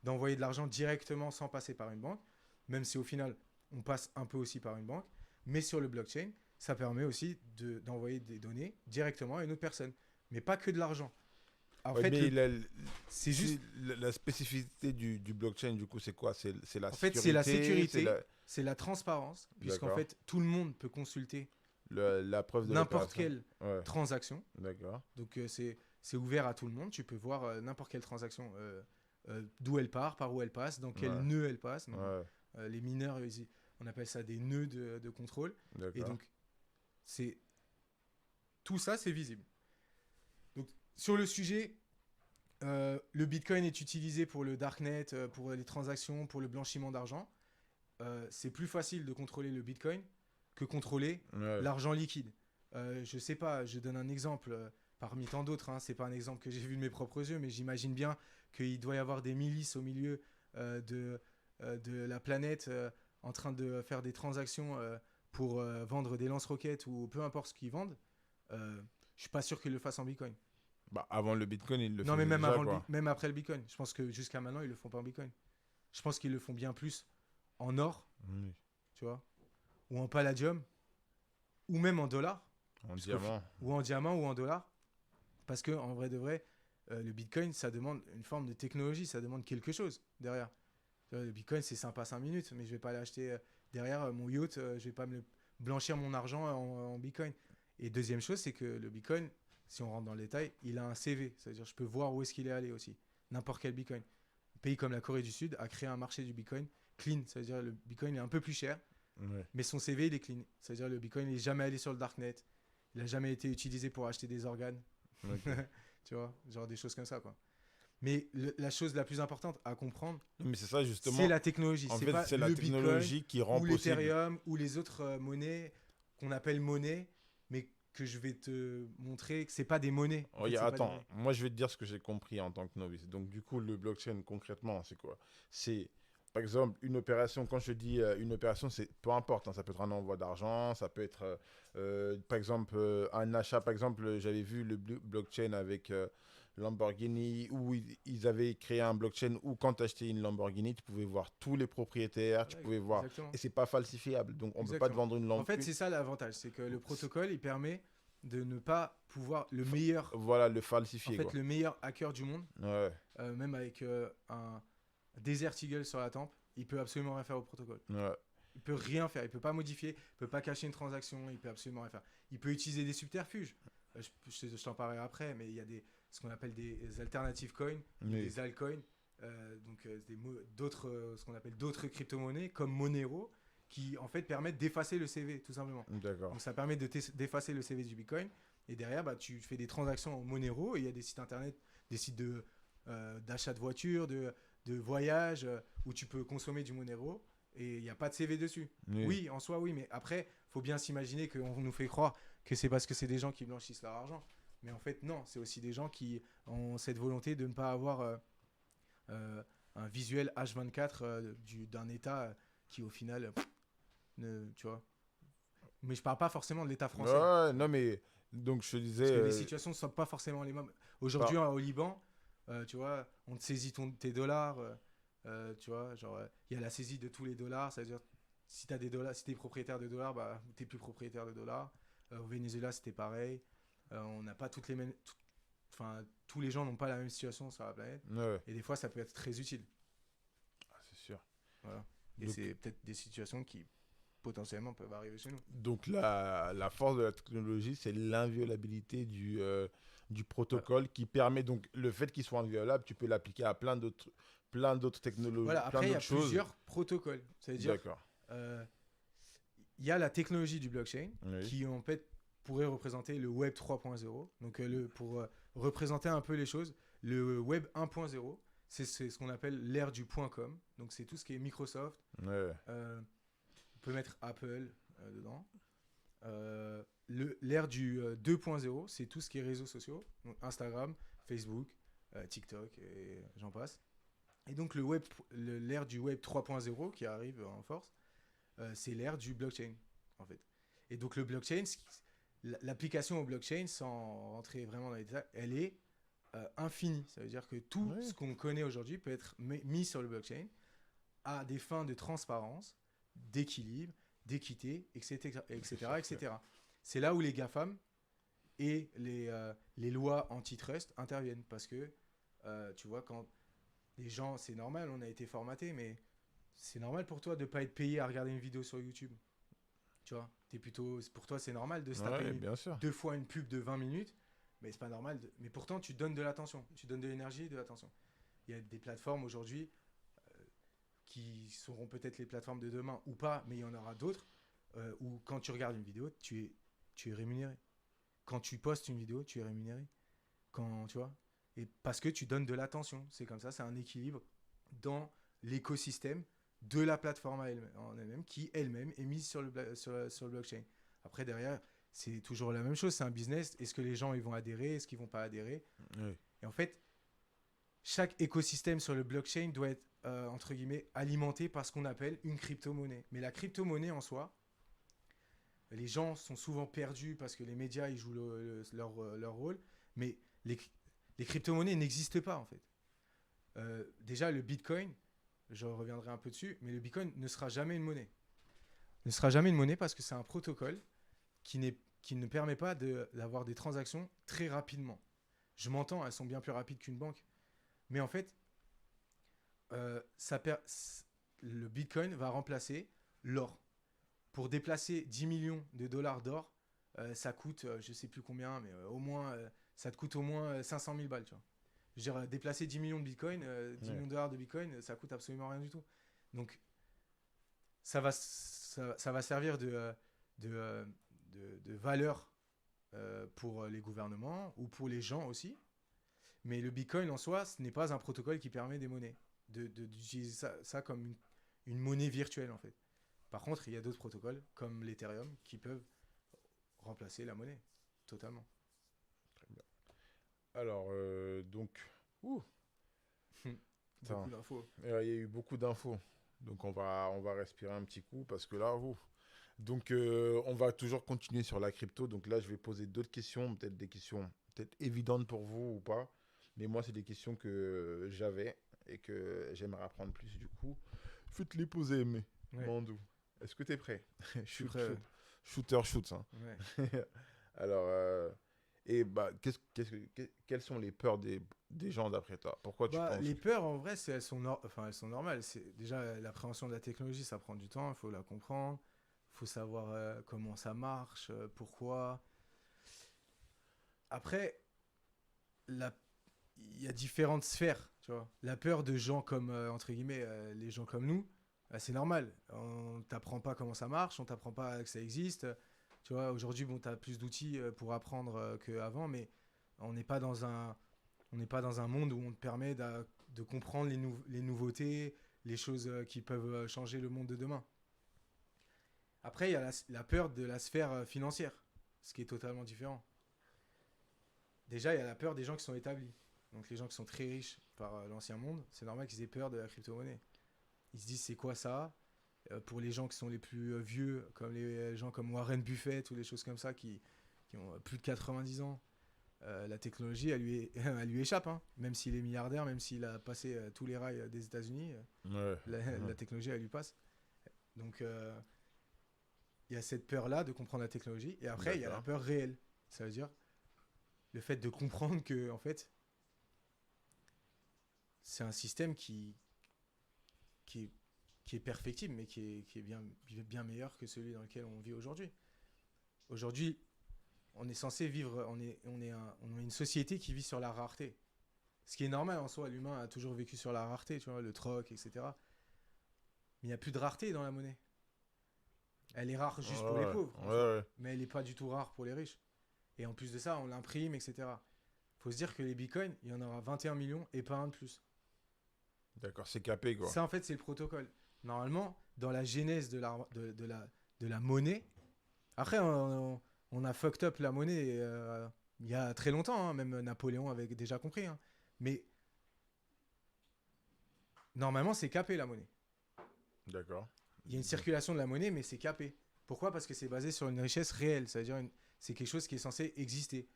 d'envoyer de l'argent directement sans passer par une banque, même si au final, on passe un peu aussi par une banque. Mais sur le blockchain, ça permet aussi d'envoyer des données directement à une autre personne. Mais pas que de l'argent. En Ouais, fait, mais c'est juste... la spécificité du blockchain, du coup, c'est quoi? C'est la En sécurité. fait, c'est la sécurité, c'est c'est la transparence, puisqu'en D'accord. fait, tout le monde peut consulter la preuve de n'importe l'opération. quelle Ouais, transaction. d'accord. Donc, c'est ouvert à tout le monde. Tu peux voir n'importe quelle transaction, d'où elle part, par où elle passe, dans quel Ouais. nœud elle passe. Donc, Ouais, les mineurs, on appelle ça des nœuds de contrôle. Et d'accord. donc, tout ça, c'est visible. Donc, sur le sujet, le Bitcoin est utilisé pour le darknet, pour les transactions, pour le blanchiment d'argent. C'est plus facile de contrôler le Bitcoin que contrôler Ouais. l'argent liquide. Je sais pas, je donne un exemple parmi tant d'autres. Hein, c'est pas un exemple que j'ai vu de mes propres yeux, mais j'imagine bien qu'il doit y avoir des milices au milieu de la planète en train de faire des transactions pour vendre des lance-roquettes ou peu importe ce qu'ils vendent. Je suis pas sûr qu'ils le fassent en Bitcoin. Bah, avant le Bitcoin, il le Non, mais faisait même, déjà, avant quoi. même après le Bitcoin. Je pense que jusqu'à maintenant, ils le font pas en Bitcoin. Je pense qu'ils le font bien plus en or, Oui. tu vois, ou en palladium, ou même en dollars, En Parce que- diamant. ou en diamant, ou en dollars. Parce que en vrai de vrai, le Bitcoin, ça demande une forme de technologie, ça demande quelque chose derrière. Tu vois, le Bitcoin, c'est sympa 5 minutes, mais je vais pas l'acheter derrière mon yacht, je vais pas me blanchir mon argent en Bitcoin. Et deuxième chose, c'est que le Bitcoin, si on rentre dans le détail, il a un CV. C'est-à-dire, je peux voir où est-ce qu'il est allé aussi. N'importe quel Bitcoin. Un pays comme la Corée du Sud a créé un marché du Bitcoin clean. C'est-à-dire, le Bitcoin est un peu plus cher, Ouais. mais son CV, il est clean. C'est-à-dire, le Bitcoin n'est jamais allé sur le darknet. Il n'a jamais été utilisé pour acheter des organes. Ok. Tu vois, genre des choses comme ça, quoi. Mais la chose la plus importante à comprendre, Mais c'est ça, justement. c'est la technologie. En C'est fait, pas c'est le la technologie qui rend ou possible. l'Ethereum ou les autres monnaies qu'on appelle monnaie, mais que je vais te montrer que c'est pas des monnaies. En fait, Regarde, c'est pas des attends, monnaies. moi je vais te dire ce que j'ai compris en tant que novice. Donc du coup, le blockchain concrètement, c'est quoi? C'est par exemple une opération, quand je dis une opération, c'est peu importe, hein, ça peut être un envoi d'argent, ça peut être par exemple un achat. Par exemple, j'avais vu le blockchain avec Lamborghini où ils avaient créé un blockchain où quand tu achetais une Lamborghini, tu pouvais voir tous les propriétaires, tu Ouais, pouvais voir. exactement. Et c'est pas falsifiable, donc on peut pas te Exactement. vendre une En Lamborghini. fait, c'est ça l'avantage, c'est que le protocole, il permet de ne pas pouvoir le meilleur, Voilà, le en falsifier fait, quoi. le meilleur hacker du monde, Ouais, même avec un Desert Eagle sur la tempe, il peut absolument rien faire au protocole. ouais, Il peut rien faire, il peut pas modifier, il peut pas cacher une transaction, il peut absolument rien faire. Il peut utiliser des subterfuges. Je t'en parlerai après, mais il y a ce qu'on appelle des alternative coins, oui. des altcoins, ce qu'on appelle d'autres crypto-monnaies comme Monero, qui en fait permettent d'effacer le CV tout simplement. D'accord. Donc ça permet d'effacer le CV du Bitcoin. Et derrière, bah, tu fais des transactions en Monero et il y a des sites internet, des sites d'achat de voitures, de voyages où tu peux consommer du Monero et il n'y a pas de CV dessus. Oui, en soi, oui, mais après, faut bien s'imaginer qu'on nous fait croire que c'est parce que c'est des gens qui blanchissent leur argent. Mais en fait, non, c'est aussi des gens qui ont cette volonté de ne pas avoir un visuel H24 d'un État qui, au final, tu vois. Mais je parle pas forcément de l'État français. Ouais, non, mais donc je te disais. Parce que les situations ne sont pas forcément les mêmes. Aujourd'hui, au Liban, tu vois, on te saisit tes dollars. Tu vois, genre, il y a la saisie de tous les dollars. C'est-à-dire, si tu as des dollars, si tu es propriétaire de dollars, bah, tu n'es plus propriétaire de dollars. Au Venezuela, c'était pareil. On n'a pas toutes les mêmes. Enfin, tous les gens n'ont pas la même situation sur la planète. Ouais, Et des fois, ça peut être très utile. ah, c'est sûr. Voilà. Et Donc- c'est peut-être des situations qui potentiellement peuvent arriver chez nous. Donc la force de la technologie, c'est l'inviolabilité du protocole qui permet donc le fait qu'il soit inviolable, tu peux l'appliquer à plein d'autres technologies, Voilà, plein après, il y a d'autres choses. plusieurs protocoles. Ça veut dire, D'accord. euh, il y a la technologie du blockchain Oui. qui en fait pourrait représenter le web 3.0. Donc pour représenter un peu les choses, le web 1.0, c'est ce qu'on appelle l'ère du .com. Donc c'est tout ce qui est Microsoft. Ouais. On peut mettre Apple dedans. L'ère du 2.0, c'est tout ce qui est réseaux sociaux, donc Instagram, Facebook, TikTok et j'en passe. Et donc l'ère du web 3.0 qui arrive en force, c'est l'ère du blockchain en fait. Et donc le blockchain, l'application au blockchain, sans rentrer vraiment dans les détails, elle est infinie. Ça veut dire que tout Ouais. ce qu'on connaît aujourd'hui peut être mis sur le blockchain à des fins de transparence, d'équilibre, d'équité, etc., etc. C'est là où les GAFAM et les lois antitrust interviennent. Parce que, tu vois, quand les gens, c'est normal, on a été formaté, mais c'est normal pour toi de ne pas être payé à regarder une vidéo sur YouTube. Tu vois, pour toi, c'est normal de se taper Ouais, bien sûr. 2 fois une pub de 20 minutes, mais c'est pas normal. Mais pourtant, tu donnes de l'attention, tu donnes de l'énergie et de l'attention. Il y a des plateformes aujourd'hui qui seront peut-être les plateformes de demain ou pas, mais il y en aura d'autres où quand tu regardes une vidéo, tu es rémunéré. Quand tu postes une vidéo, tu es rémunéré. Quand, tu vois, et parce que tu donnes de l'attention. C'est comme ça, c'est un équilibre dans l'écosystème de la plateforme en elle-même qui elle-même est mise sur le blockchain. Après, derrière, c'est toujours la même chose. C'est un business. Est-ce que les gens ils vont adhérer? Est-ce qu'ils vont pas adhérer? Oui. Et en fait, chaque écosystème sur le blockchain doit être, entre guillemets, alimenté par ce qu'on appelle une crypto-monnaie. Mais la crypto-monnaie en soi, les gens sont souvent perdus parce que les médias ils jouent leur rôle. Mais les crypto-monnaies n'existent pas, en fait. Déjà, le Bitcoin, je reviendrai un peu dessus, mais le Bitcoin ne sera jamais une monnaie. Ne sera jamais une monnaie parce que c'est un protocole qui ne permet pas d'avoir des transactions très rapidement. Je m'entends, elles sont bien plus rapides qu'une banque. Mais en fait, le Bitcoin va remplacer l'or. Pour déplacer 10 millions de dollars d'or, ça coûte, je ne sais plus combien, mais ça te coûte au moins 500 000 balles. Tu vois. Je veux dire, déplacer 10 millions de Bitcoin, 10 millions de dollars de Bitcoin, ça coûte absolument rien du tout. Donc, ça va servir de valeur pour les gouvernements ou pour les gens aussi. Mais le Bitcoin en soi, ce n'est pas un protocole qui permet des monnaies, d'utiliser ça comme une monnaie virtuelle en fait. Par contre, il y a d'autres protocoles comme l'Ethereum qui peuvent remplacer la monnaie totalement. Alors, donc, ouh, Beaucoup d'infos. il y a eu beaucoup d'infos. Donc, on va respirer un petit coup parce que là, ouh. Donc, on va toujours continuer sur la crypto. Donc là, je vais poser d'autres questions, peut-être des questions peut-être évidentes pour vous ou pas. Mais moi, c'est des questions que j'avais et que j'aimerais apprendre plus du coup. Faites les poser, mais Ouais. Mandou, est-ce que tu es prêt? Je suis prêt. Ouais. Shooter shoots. Hein. Ouais. Alors, et bah, quelles sont les peurs des gens d'après toi? Pourquoi tu penses Les peurs, en vrai, elles sont normales. C'est, déjà, l'appréhension de la technologie, ça prend du temps, il faut la comprendre. Il faut savoir comment ça marche, pourquoi. Après, il y a différentes sphères, tu vois. La peur de gens comme, entre guillemets, les gens comme nous, c'est normal. On t'apprend pas comment ça marche, on t'apprend pas que ça existe. Tu vois, aujourd'hui, bon, tu as plus d'outils pour apprendre qu'avant, mais on n'est pas dans un monde où on te permet de comprendre les nouveautés, les choses qui peuvent changer le monde de demain. Après, il y a la peur de la sphère financière, ce qui est totalement différent. Déjà, il y a la peur des gens qui sont établis. Donc les gens qui sont très riches par l'ancien monde, c'est normal qu'ils aient peur de la crypto-monnaie. Ils se disent c'est quoi ça? Pour les gens qui sont les plus vieux, comme les gens comme Warren Buffett ou des choses comme ça qui ont plus de 90 ans, la technologie, elle lui échappe. Hein. Même s'il est milliardaire, même s'il a passé tous les rails des États-Unis, Ouais. la technologie, elle lui passe. Donc il y a cette peur-là de comprendre la technologie. Et après, il y a la peur réelle. Ça veut dire le fait de comprendre que, en fait, c'est un système qui est perfectible, mais qui est bien meilleur que celui dans lequel on vit aujourd'hui. Aujourd'hui, on est censé vivre, on est une société qui vit sur la rareté. Ce qui est normal en soi, l'humain a toujours vécu sur la rareté, tu vois, le troc, etc. Mais il n'y a plus de rareté dans la monnaie. Elle est rare juste pour les pauvres, en fait. Ouais. Mais elle n'est pas du tout rare pour les riches. Et en plus de ça, on l'imprime, etc. Faut se dire que les bitcoins, il y en aura 21 millions et pas un de plus. D'accord, c'est capé, quoi. Ça, en fait, c'est le protocole. Normalement, dans la genèse de la monnaie, après, on a fucked up la monnaie il y a très longtemps, hein, même Napoléon avait déjà compris. Hein. Mais normalement, c'est capé la monnaie. D'accord. Il y a une circulation de la monnaie, mais c'est capé. Pourquoi ? Parce que c'est basé sur une richesse réelle, c'est-à-dire c'est quelque chose qui est censé exister.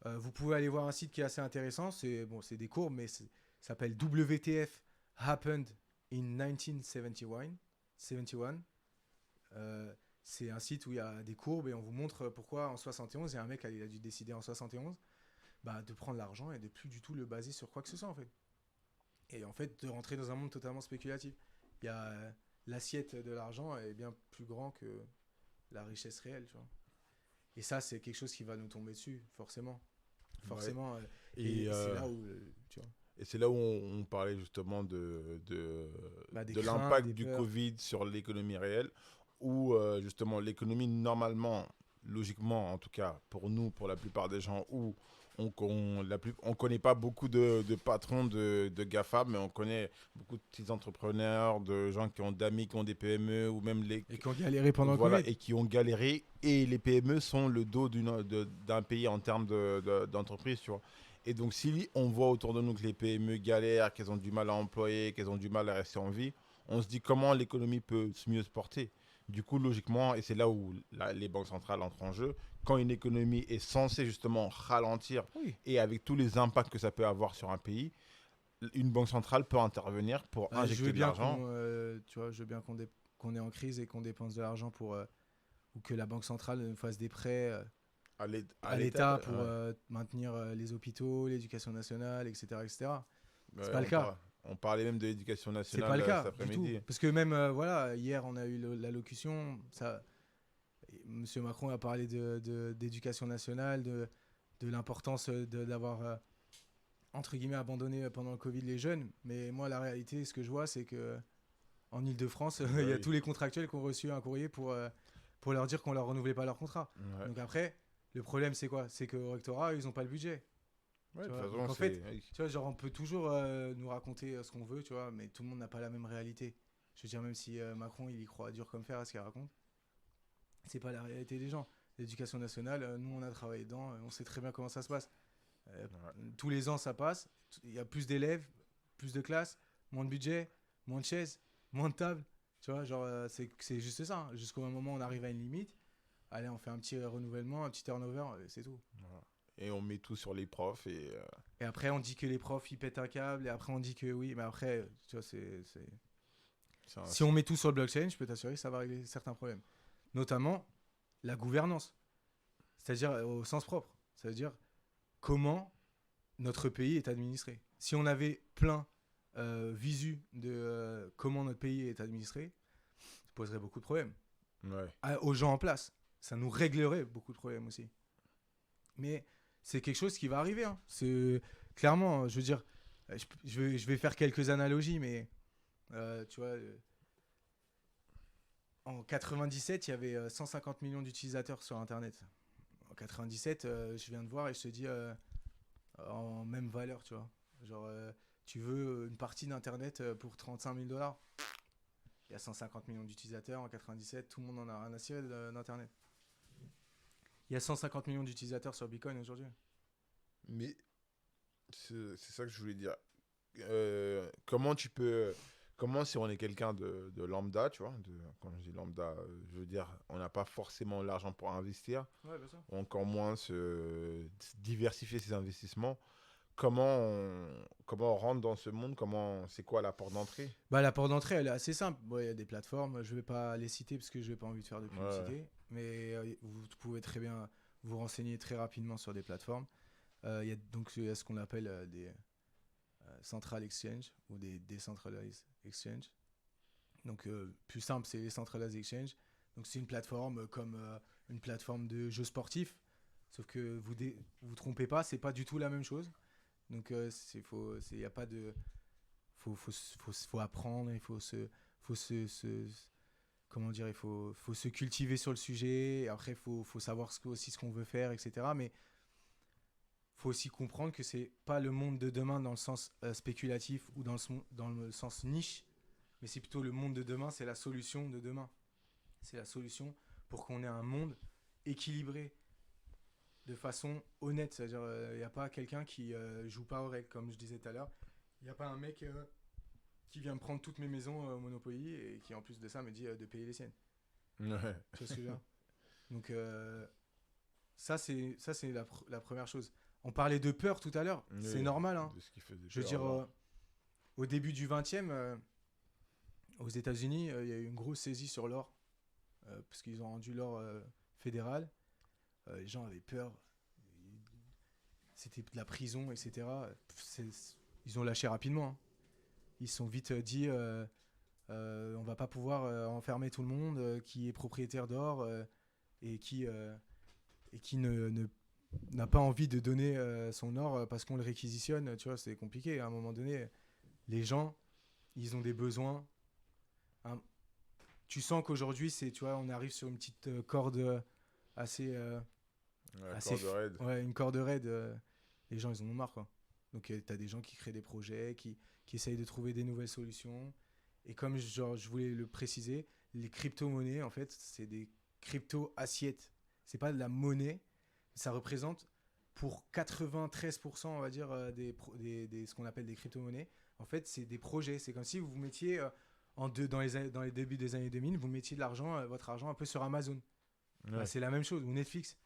Vous pouvez aller voir un site qui est assez intéressant, c'est des courbes, mais ça s'appelle WTF Happened in 1971. 71. C'est un site où il y a des courbes et on vous montre pourquoi en 71, il y a un mec il a dû décider en 71 de prendre l'argent et de plus du tout le baser sur quoi que ce soit en fait. Et en fait de rentrer dans un monde totalement spéculatif. Il y a l'assiette de l'argent est bien plus grand que la richesse réelle, tu vois. Et ça c'est quelque chose qui va nous tomber dessus forcément. Forcément. Ouais. Et c'est là où tu vois. Et c'est là où on parlait justement de Des de craintes, l'impact des du peurs. Covid sur l'économie réelle, où justement l'économie, normalement, logiquement, en tout cas pour nous, pour la plupart des gens, où on connaît pas beaucoup de patrons de GAFA, mais on connaît beaucoup de petits entrepreneurs, de gens qui ont d'amis, qui ont des PME, ou même les... Et qui ont galéré pendant voilà, le Covid. et qui ont galéré. Et les PME sont le dos d'un pays en termes d'entreprise, tu vois. Et donc, si on voit autour de nous que les PME galèrent, qu'elles ont du mal à employer, qu'elles ont du mal à rester en vie, on se dit comment l'économie peut mieux se porter. Du coup, logiquement, et c'est là où les banques centrales entrent en jeu, quand une économie est censée justement ralentir Oui. et avec tous les impacts que ça peut avoir sur un pays, une banque centrale peut intervenir pour Je injecter veux de bien l'argent. tu vois, je veux bien qu'on est en crise et qu'on dépense de l'argent pour ou que la banque centrale nous fasse des prêts à l'État pour maintenir les hôpitaux, l'éducation nationale, etc., etc. C'est pas le cas. On parlait même de l'éducation C'est nationale pas le cas cet du tout. après-midi. Parce que même voilà, hier on a eu l'allocution. Monsieur Macron a parlé d'éducation nationale, de l'importance d'avoir entre guillemets abandonné pendant le Covid les jeunes. Mais moi la réalité, ce que je vois, c'est que en Ile-de-France, il y a Oui. tous les contractuels qui ont reçu un courrier pour leur dire qu'on leur renouvelait pas leur contrat. Ouais. Donc après, le problème c'est quoi ? C'est qu'au rectorat, ils ont pas le budget. Ouais, de Tu toute vois, façon, donc en c'est... fait, tu vois, genre on peut toujours nous raconter ce qu'on veut, tu vois, mais tout le monde n'a pas la même réalité. Je veux dire, même si Macron il y croit dur comme fer à ce qu'il raconte, c'est pas la réalité des gens. L'éducation nationale, nous on a travaillé dedans, on sait très bien comment ça se passe. Tous les ans ça passe, il y a plus d'élèves, plus de classes, moins de budget, moins de chaises, moins de tables. Tu vois, genre c'est juste ça. Hein. Jusqu'au moment où on arrive à une limite, allez, on fait un petit renouvellement, un petit turnover, c'est tout. Voilà. Et on met tout sur les profs et... Et après, on dit que les profs, ils pètent un câble. Et après, on dit que oui. Mais après, tu vois, si on met tout sur le blockchain, je peux t'assurer que ça va régler certains problèmes. Notamment la gouvernance. C'est-à-dire au sens propre. C'est-à-dire comment notre pays est administré. Si on avait plein visu de comment notre pays est administré, ça poserait beaucoup de problèmes. Ouais. Aux gens en place. Ça nous réglerait beaucoup de problèmes aussi. Mais c'est quelque chose qui va arriver. Hein. C'est clairement, je veux dire, je vais faire quelques analogies, mais tu vois, en 97, il y avait 150 millions d'utilisateurs sur Internet. En 97, je viens de voir et je te dis en même valeur, tu vois. Genre, tu veux une partie d'Internet pour 35 000 $. Il y a 150 millions d'utilisateurs en 97, tout le monde en a rien à cirer d'Internet. Il y a 150 millions d'utilisateurs sur Bitcoin aujourd'hui. Mais c'est ça que je voulais dire. Comment si on est quelqu'un de lambda, tu vois, quand je dis lambda, je veux dire, on n'a pas forcément l'argent pour investir, Ouais, bien sûr. encore moins se diversifier ses investissements. Comment on rentre dans ce monde? C'est quoi la porte d'entrée? La porte d'entrée, elle est assez simple. Il y a des plateformes, je ne vais pas les citer parce que je n'ai pas envie de faire de publicité. Ouais. Mais vous pouvez très bien vous renseigner très rapidement sur des plateformes. Il y a ce qu'on appelle des central exchange ou des decentralized exchange. Donc, plus simple, c'est les centralized exchange. Donc, c'est une plateforme comme une plateforme de jeux sportifs. Sauf que vous trompez pas, c'est pas du tout la même chose. Donc, il y a pas de... faut apprendre, il faut comment dire, faut se cultiver sur le sujet. Après, faut savoir aussi ce qu'on veut faire, etc. Mais faut aussi comprendre que c'est pas le monde de demain dans le sens spéculatif ou dans le sens niche, mais c'est plutôt le monde de demain, c'est la solution de demain. C'est la solution pour qu'on ait un monde équilibré de façon honnête. C'est-à-dire, il n'y a pas quelqu'un qui joue pas aux règles, comme je disais tout à l'heure. Il n'y a pas un mec qui vient me prendre toutes mes maisons au Monopoly et qui, en plus de ça, me dit de payer les siennes. Ouais. Tu vois ce que je veux dire? Donc, ça, c'est la première chose. On parlait de peur tout à l'heure. Oui, C'est normal. Hein. de ce qui faisait Je veux peur dire, avant. au début du 20e, aux États-Unis, il y a eu une grosse saisie sur l'or. Parce qu'ils ont rendu l'or fédéral. Les gens avaient peur. C'était de la prison, etc. Ils ont lâché rapidement. Hein. Ils se sont vite dit on va pas pouvoir enfermer tout le monde qui est propriétaire d'or et qui n'a pas envie de donner son or parce qu'on le réquisitionne. Tu vois, c'est compliqué. À un moment donné, les gens, ils ont des besoins. Hein. Tu sens qu'aujourd'hui, tu vois, on arrive sur une petite corde assez... La assez corde raide. Ouais, une corde raide. Les gens, ils en ont marre, quoi. Donc, tu as des gens qui créent des projets, qui essayent de trouver des nouvelles solutions. Et comme je voulais le préciser, les crypto-monnaies, en fait, c'est des crypto-assiettes. C'est pas de la monnaie. Ça représente pour 93%, on va dire, ce qu'on appelle des crypto-monnaies. En fait, c'est des projets. C'est comme si vous mettiez, dans les débuts des années 2000, vous mettiez de l'argent, votre argent un peu sur Amazon. Ouais. Bah, c'est la même chose, ou Netflix.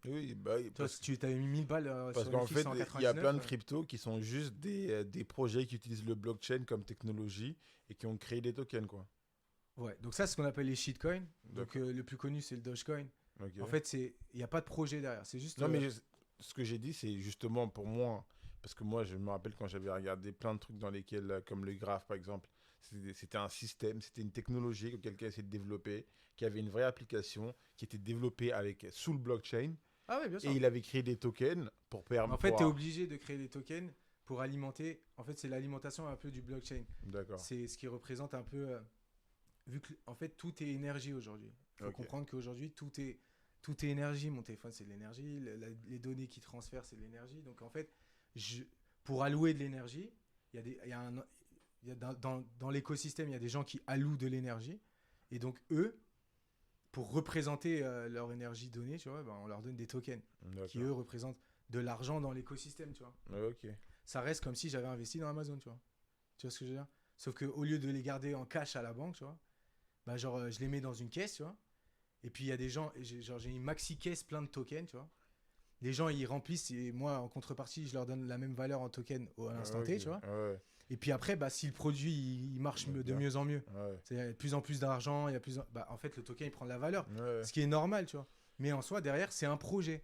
Oui, bah oui, Toi, si tu avais mis 1000 balles parce sur qu'en Netflix fait, en il y a 99, plein de cryptos qui sont juste des projets qui utilisent le blockchain comme technologie et qui ont créé des tokens, quoi. Ouais, donc ça, c'est ce qu'on appelle les shitcoins. Donc D'accord. le plus connu, c'est le Dogecoin. Ok. En fait, il n'y a pas de projet derrière. C'est juste. Non, mais ce que j'ai dit, c'est justement pour moi, parce que moi, je me rappelle quand j'avais regardé plein de trucs dans lesquels, comme le graphe, par exemple, c'était un système, c'était une technologie que quelqu'un essayait de développer, qui avait une vraie application, qui était développée sous le blockchain, Ah ouais, bien sûr. et il avait créé des tokens pour permettre. En fait, tu es obligé de créer des tokens pour alimenter. En fait, c'est l'alimentation un peu du blockchain. D'accord. C'est ce qui représente un peu. Vu que, en fait, tout est énergie aujourd'hui. Il faut Ok. comprendre qu'aujourd'hui, tout est énergie. Mon téléphone, c'est de l'énergie. Les données qui transfèrent, c'est de l'énergie. Donc, en fait, pour allouer de l'énergie, dans l'écosystème, il y a des gens qui allouent de l'énergie. Et donc, eux, pour représenter leur énergie donnée, tu vois, ben, on leur donne des tokens qui, eux, représentent de l'argent dans l'écosystème, tu vois. Ok. Ça reste comme si j'avais investi dans Amazon, tu vois. Tu vois ce que je veux dire? Sauf qu'au lieu de les garder en cash à la banque, tu vois, bah genre, je les mets dans une caisse, tu vois. Et puis, il y a des gens, j'ai une maxi-caisse plein de tokens, tu vois. Les gens, ils remplissent et moi, en contrepartie, je leur donne la même valeur en token à l'instant T, Ok. tu vois. Ouais. Et puis après, bah, si le produit, il marche Ouais, de bien. mieux en mieux, Ouais. il y a de plus en plus d'argent, il y a bah, en fait, le token, il prend de la valeur. Ouais. Ce qui est normal, tu vois. Mais en soi, derrière, c'est un projet.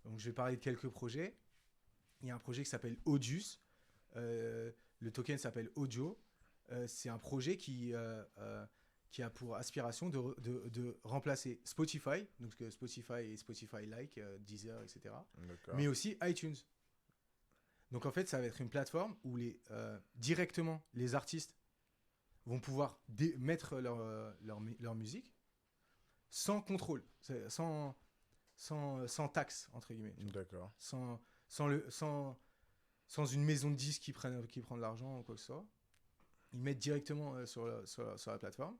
Donc, je vais parler de quelques projets. Il y a un projet qui s'appelle Audius. Le token s'appelle Audio. C'est un projet qui a pour aspiration de remplacer Spotify, donc Spotify et Spotify-like, Deezer, etc. D'accord. Mais aussi iTunes. Donc en fait, ça va être une plateforme où directement les artistes vont pouvoir mettre leur musique sans contrôle, sans taxe, entre guillemets. Tu vois. D'accord. Sans une maison de disques qui prend de l'argent ou quoi que ce soit. Ils mettent directement sur la plateforme.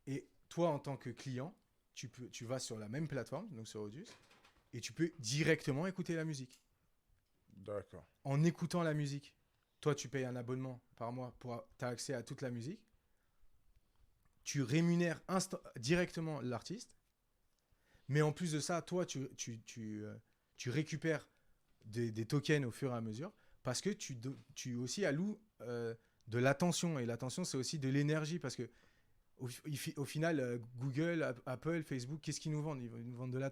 Et toi, en tant que client, tu vas sur la même plateforme, donc sur Audius, et tu peux directement écouter la musique. D'accord. En écoutant la musique, toi, tu payes un abonnement par mois pour tu as accès à toute la musique. Tu rémunères directement l'artiste. Mais en plus de ça, toi, tu récupères des tokens au fur et à mesure parce que tu aussi alloues de l'attention. Et l'attention, c'est aussi de l'énergie parce que au final, Google, Apple, Facebook, qu'est-ce qu'ils nous vendent? Ils nous vendent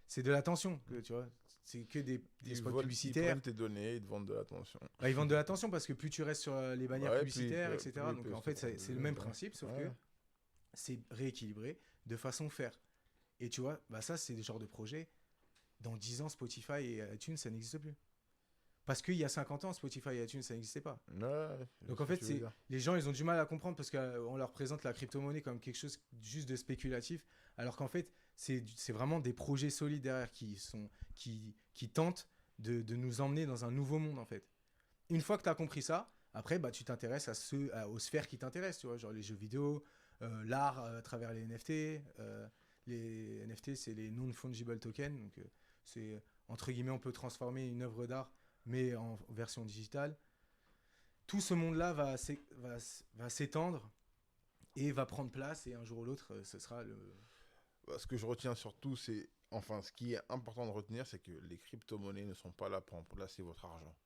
c'est de l'attention, tu vois. C'est que des spots Ils publicitaires. prennent tes données, ils te vendent de l'attention. Bah, ils vendent de l'attention parce que plus tu restes sur les bannières Ouais, publicitaires, plus- etc. plus- Donc plus en te fait, prendre c'est de le même temps. principe, sauf Ouais. que c'est rééquilibré de façon faire. Et tu vois, bah ça, c'est le genre de projet. Dans 10 ans, Spotify et iTunes, ça n'existe plus. Parce qu'il y a 50 ans, Spotify et iTunes, ça n'existait pas. Ouais, Donc en fait, les gens, ils ont du mal à comprendre parce qu'on leur présente la crypto-monnaie comme quelque chose juste de spéculatif, alors qu'en fait, c'est vraiment des projets solides derrière qui tentent de nous emmener dans un nouveau monde, en fait. Une fois que tu as compris ça, après, bah, tu t'intéresses aux sphères qui t'intéressent, tu vois, genre les jeux vidéo, l'art à travers les NFT. Les NFT, c'est les non-fungible tokens. Donc, c'est, entre guillemets, on peut transformer une œuvre d'art, mais en version digitale. Tout ce monde-là va s'étendre et va prendre place. Et un jour ou l'autre, ce sera le... Bah, ce que je retiens surtout, c'est... Enfin, ce qui est important de retenir, c'est que les crypto-monnaies ne sont pas là pour remplacer votre argent.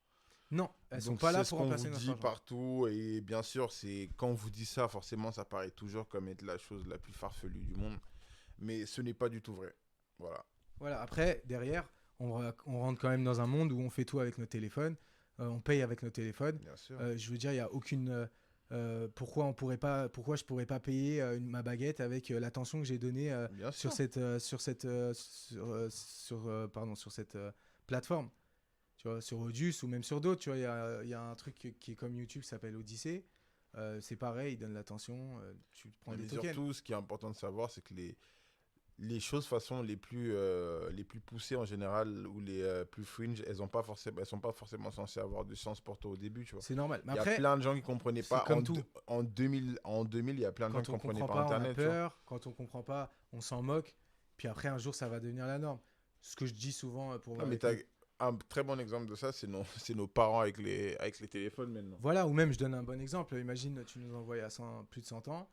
Non, elles sont Donc, pas là c'est pour ce qu'on remplacer vous notre dit argent. partout. Et bien sûr, c'est quand on vous dit ça, forcément, ça paraît toujours comme être la chose la plus farfelue du monde. Mais ce n'est pas du tout vrai. Voilà. Voilà, après, derrière, on rentre quand même dans un monde où on fait tout avec nos téléphones, on paye avec nos téléphones. Bien sûr. Je veux dire, il n'y a aucune... pourquoi je pourrais pas payer ma baguette avec l'attention que j'ai donnée Bien sur sûr. cette plateforme. Tu vois, sur Audius ou même sur d'autres, tu vois, il y a un truc qui est comme YouTube qui s'appelle Odyssey. C'est pareil, il donne l'attention, tu prends Mais des tokens. surtout, ce qui est important de savoir, c'est que les choses, de façon, les plus poussées en général, ou les plus fringe, elles sont pas forcément censées avoir de sens pour toi au début, tu vois. C'est normal. Mais Il y a après, plein de gens qui comprenaient c'est pas. comme tout. En 2000, il y a plein de gens qui Quand on comprenaient comprend pas pas, on a Internet, tu vois. peur. Quand on comprend pas, on s'en moque. Puis après, un jour, ça va devenir la norme. Ce que je dis souvent pour... Non, mais un très bon exemple de ça, c'est nos parents avec les téléphones maintenant. Voilà, ou même, je donne un bon exemple. Imagine, tu nous envoies plus de 100 ans.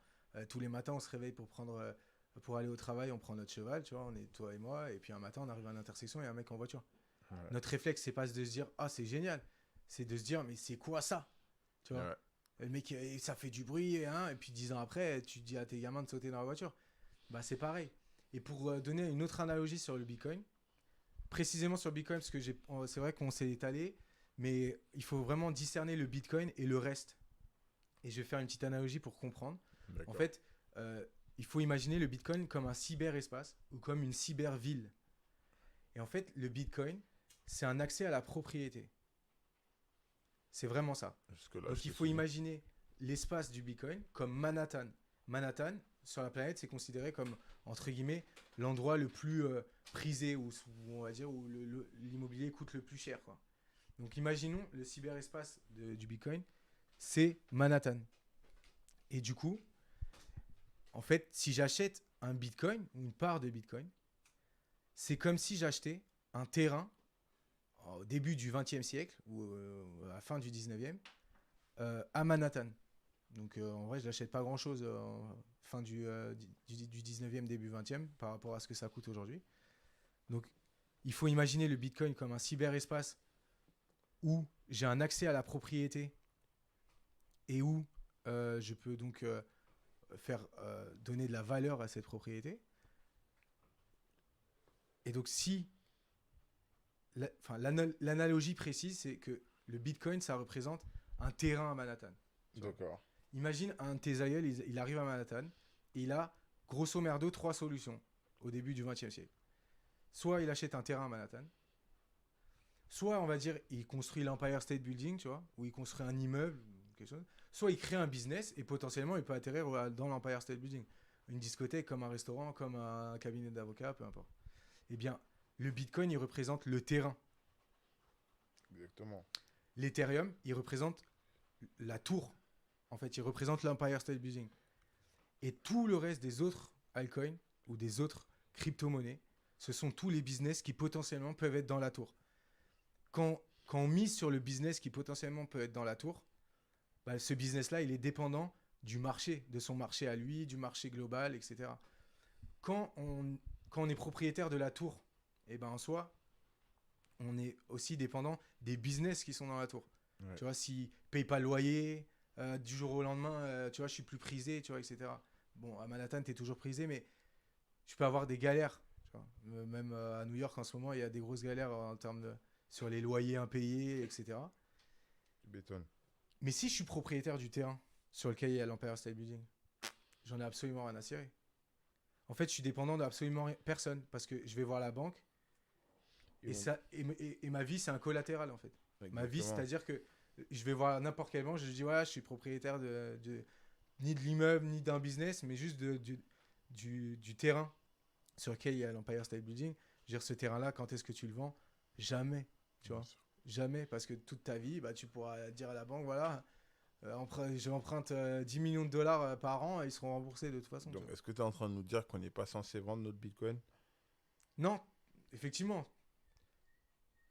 Tous les matins, on se réveille pour aller au travail, on prend notre cheval, tu vois, on est toi et moi. Et puis un matin, on arrive à l'intersection et il y a un mec en voiture. Ouais. Notre réflexe, c'est pas de se dire, ah, c'est génial. C'est de se dire, mais c'est quoi ça? Tu vois. Ouais. Le mec, ça fait du bruit, hein, et puis 10 ans après, tu dis à tes gamins de sauter dans la voiture. Bah, c'est pareil. Et pour donner une autre analogie sur le Bitcoin, précisément sur le Bitcoin, parce que c'est vrai qu'on s'est étalé, mais il faut vraiment discerner le Bitcoin et le reste. Et je vais faire une petite analogie pour comprendre. En D'accord. fait, il faut imaginer le Bitcoin comme un cyberespace ou comme une cyberville. Et en fait, le Bitcoin, c'est un accès à la propriété. C'est vraiment ça. Jusque-là, Donc je il te faut suis. imaginer l'espace du Bitcoin comme Manhattan. Manhattan, sur la planète, c'est considéré comme, entre guillemets, l'endroit le plus prisé, où on va dire, où l'immobilier coûte le plus cher, quoi. Donc imaginons le cyberespace du Bitcoin, c'est Manhattan. Et du coup, en fait, si j'achète un Bitcoin, ou une part de Bitcoin, c'est comme si j'achetais un terrain au début du XXe siècle, ou à la fin du XIXe, à Manhattan. Donc en vrai, je n'achète pas grand-chose fin du 19e, début 20e, par rapport à ce que ça coûte aujourd'hui. Donc il faut imaginer le Bitcoin comme un cyberespace où j'ai un accès à la propriété et où je peux donc faire donner de la valeur à cette propriété. Et donc si... l'analogie précise, c'est que le Bitcoin, ça représente un terrain à Manhattan. D'accord. Imagine un de tes aïeuls, il arrive à Manhattan et il a grosso merdo 3 solutions au début du XXe siècle. Soit il achète un terrain à Manhattan, soit on va dire il construit l'Empire State Building, tu vois, ou il construit un immeuble, quelque chose. Soit il crée un business et potentiellement il peut atterrir dans l'Empire State Building. Une discothèque, comme un restaurant, comme un cabinet d'avocats, peu importe. Eh bien, le Bitcoin, il représente le terrain. Exactement. L'Ethereum, il représente la tour. En fait, il représente l'Empire State Building. Et tout le reste des autres altcoins ou des autres crypto-monnaies, ce sont tous les business qui potentiellement peuvent être dans la tour. Quand on mise sur le business qui potentiellement peut être dans la tour, bah, ce business-là, il est dépendant du marché, de son marché à lui, du marché global, etc. Quand on est propriétaire de la tour, eh ben en soi, on est aussi dépendant des business qui sont dans la tour. Ouais. Tu vois, s'ils ne payent pas le loyer, du jour au lendemain, tu vois, je suis plus prisé, tu vois, etc. Bon, à Manhattan, tu es toujours prisé, mais tu peux avoir des galères. Tu vois. Même à New York, en ce moment, il y a des grosses galères en termes sur les loyers impayés, etc. Tu bétonnes. Mais si je suis propriétaire du terrain sur lequel il y a l'Empire State Building, j'en ai absolument rien à cirer. En fait, je suis dépendant d'absolument personne parce que je vais voir la banque et ma vie, c'est un collatéral, en fait. Ma vie, Exactement. c'est-à-dire que je vais voir n'importe quelle banque, je dis voilà, je suis propriétaire ni de l'immeuble, ni d'un business, mais juste du terrain sur lequel il y a l'Empire State Building. Je veux dire, ce terrain-là, quand est-ce que tu le vends? Jamais, tu vois. Bien sûr. Jamais, parce que toute ta vie, bah, tu pourras dire à la banque, voilà, j'emprunte 10 millions de dollars par an et ils seront remboursés de toute façon. Tu Donc, vois. est-ce que tu es en train de nous dire qu'on n'est pas censé vendre notre Bitcoin? Non, effectivement,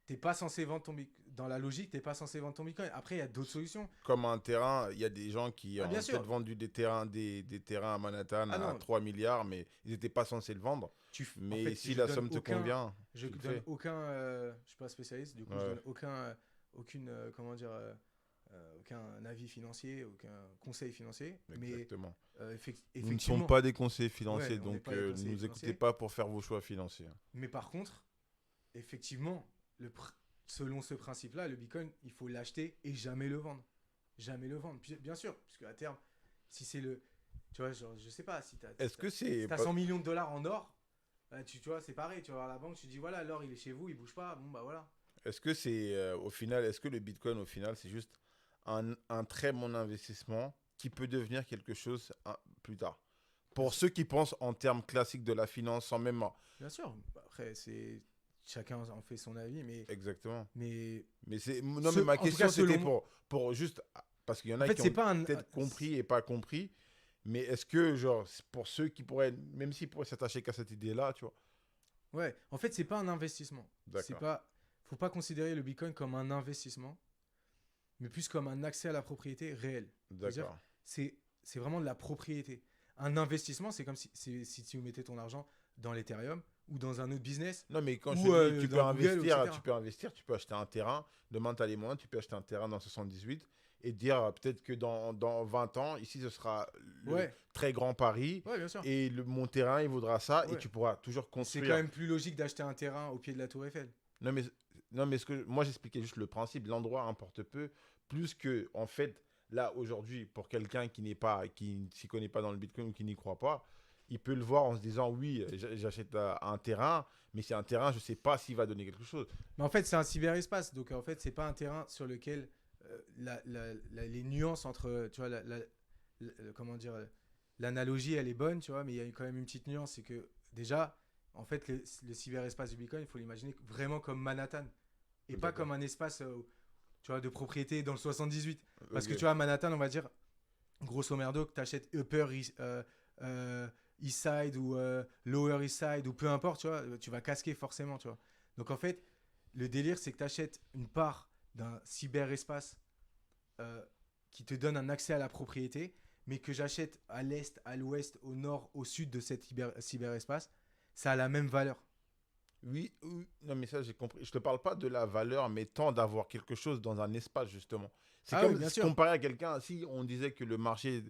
t'es pas censé vendre ton Bitcoin. Dans la logique, t'es pas censé vendre ton Bitcoin. Après, il y a d'autres solutions. Comme un terrain, il y a des gens qui Ah, ont bien sûr. peut-être vendu des terrains à Manhattan Ah à non. 3 milliards, mais ils n'étaient pas censés le vendre. En Mais fait, si je la donne somme te aucun- convient, Je tu le donne fais. aucun. Je suis pas spécialiste, du coup, je Ouais. donne aucune, comment dire, aucun avis financier, aucun conseil financier. Exactement. Mais Nous ne sommes effectivement. pas des conseillers financiers, Ouais, on n'est donc pas des ne conseillers nous écoutez financiers. pas pour faire vos choix financiers. Mais par contre, effectivement, selon ce principe-là, le Bitcoin, il faut l'acheter et jamais le vendre. Jamais le vendre. Bien sûr, puisque à terme, si c'est le. Tu vois, genre, je sais pas, si Est-ce que c'est... t'as 100 millions de dollars en or, tu vois, c'est pareil. Tu vas voir la banque, tu dis voilà, l'or il est chez vous, il bouge pas. Bon, bah voilà. Est-ce que c'est au final, est-ce que le Bitcoin au final c'est juste un très bon investissement qui peut devenir quelque chose plus tard? Pour ceux qui pensent en termes classiques de la finance, sans même... Bien sûr. Après, c'est. Chacun en fait son avis, mais. Exactement. Mais. Mais c'est... Non, mais En ma tout question cas, selon c'était moi- pour juste... Parce qu'il y en En a fait, qui c'est ont pas un. peut-être compris et pas compris. Mais est-ce que, genre, c'est pour ceux qui pourraient, même s'ils pourraient s'attacher qu'à cette idée-là, tu vois? Ouais, en fait, c'est pas un investissement. C'est D'accord. pas. Faut pas considérer le Bitcoin comme un investissement, mais plus comme un accès à la propriété réelle. C'est-à-dire, D'accord. c'est vraiment de la propriété. Un investissement, c'est comme si tu mettais ton argent dans l'Ethereum ou dans un autre business. Non, mais quand Ou, je te dis, tu peux dans Google, investir, tu peux acheter un terrain. Demain, tu as les moyens, tu peux acheter un terrain dans 78 et dire peut-être que dans 20 ans, ici, ce sera le Ouais, très grand Paris ouais, bien sûr. et mon terrain, il vaudra ça et Ouais. tu pourras toujours C'est construire. quand même plus logique d'acheter un terrain au pied de la Tour Eiffel. Non, mais moi, j'expliquais juste le principe. L'endroit importe peu, plus que, en fait, là, aujourd'hui, pour quelqu'un qui ne s'y connaît pas dans le Bitcoin ou qui n'y croit pas, il peut le voir en se disant, oui, j'achète un terrain, mais c'est un terrain, je ne sais pas s'il va donner quelque chose. Mais en fait, c'est un cyberespace. Donc, en fait, c'est pas un terrain sur lequel les nuances entre, tu vois, comment dire, l'analogie, elle est bonne, tu vois, mais il y a quand même une petite nuance. C'est que, déjà, en fait, le cyberespace du Bitcoin, il faut l'imaginer vraiment comme Manhattan. Et pas D'accord. comme un espace, tu vois, de propriété dans le 78. Parce que, Ok. tu vois, Manhattan, on va dire, grosso merdo, que tu achètes Upper East Side ou Lower East Side ou peu importe, tu vas casquer forcément, tu vois. Donc, en fait, le délire, c'est que tu achètes une part d'un cyberespace qui te donne un accès à la propriété, mais que j'achète à l'est, à l'ouest, au nord, au sud de cet cyberespace, ça a la même valeur. Oui, oui, non, mais ça, j'ai compris. Je te parle pas de la valeur, mais tant d'avoir quelque chose dans un espace, justement. C'est Ah comme oui, bien si sûr. comparé à quelqu'un, si on disait que le marché,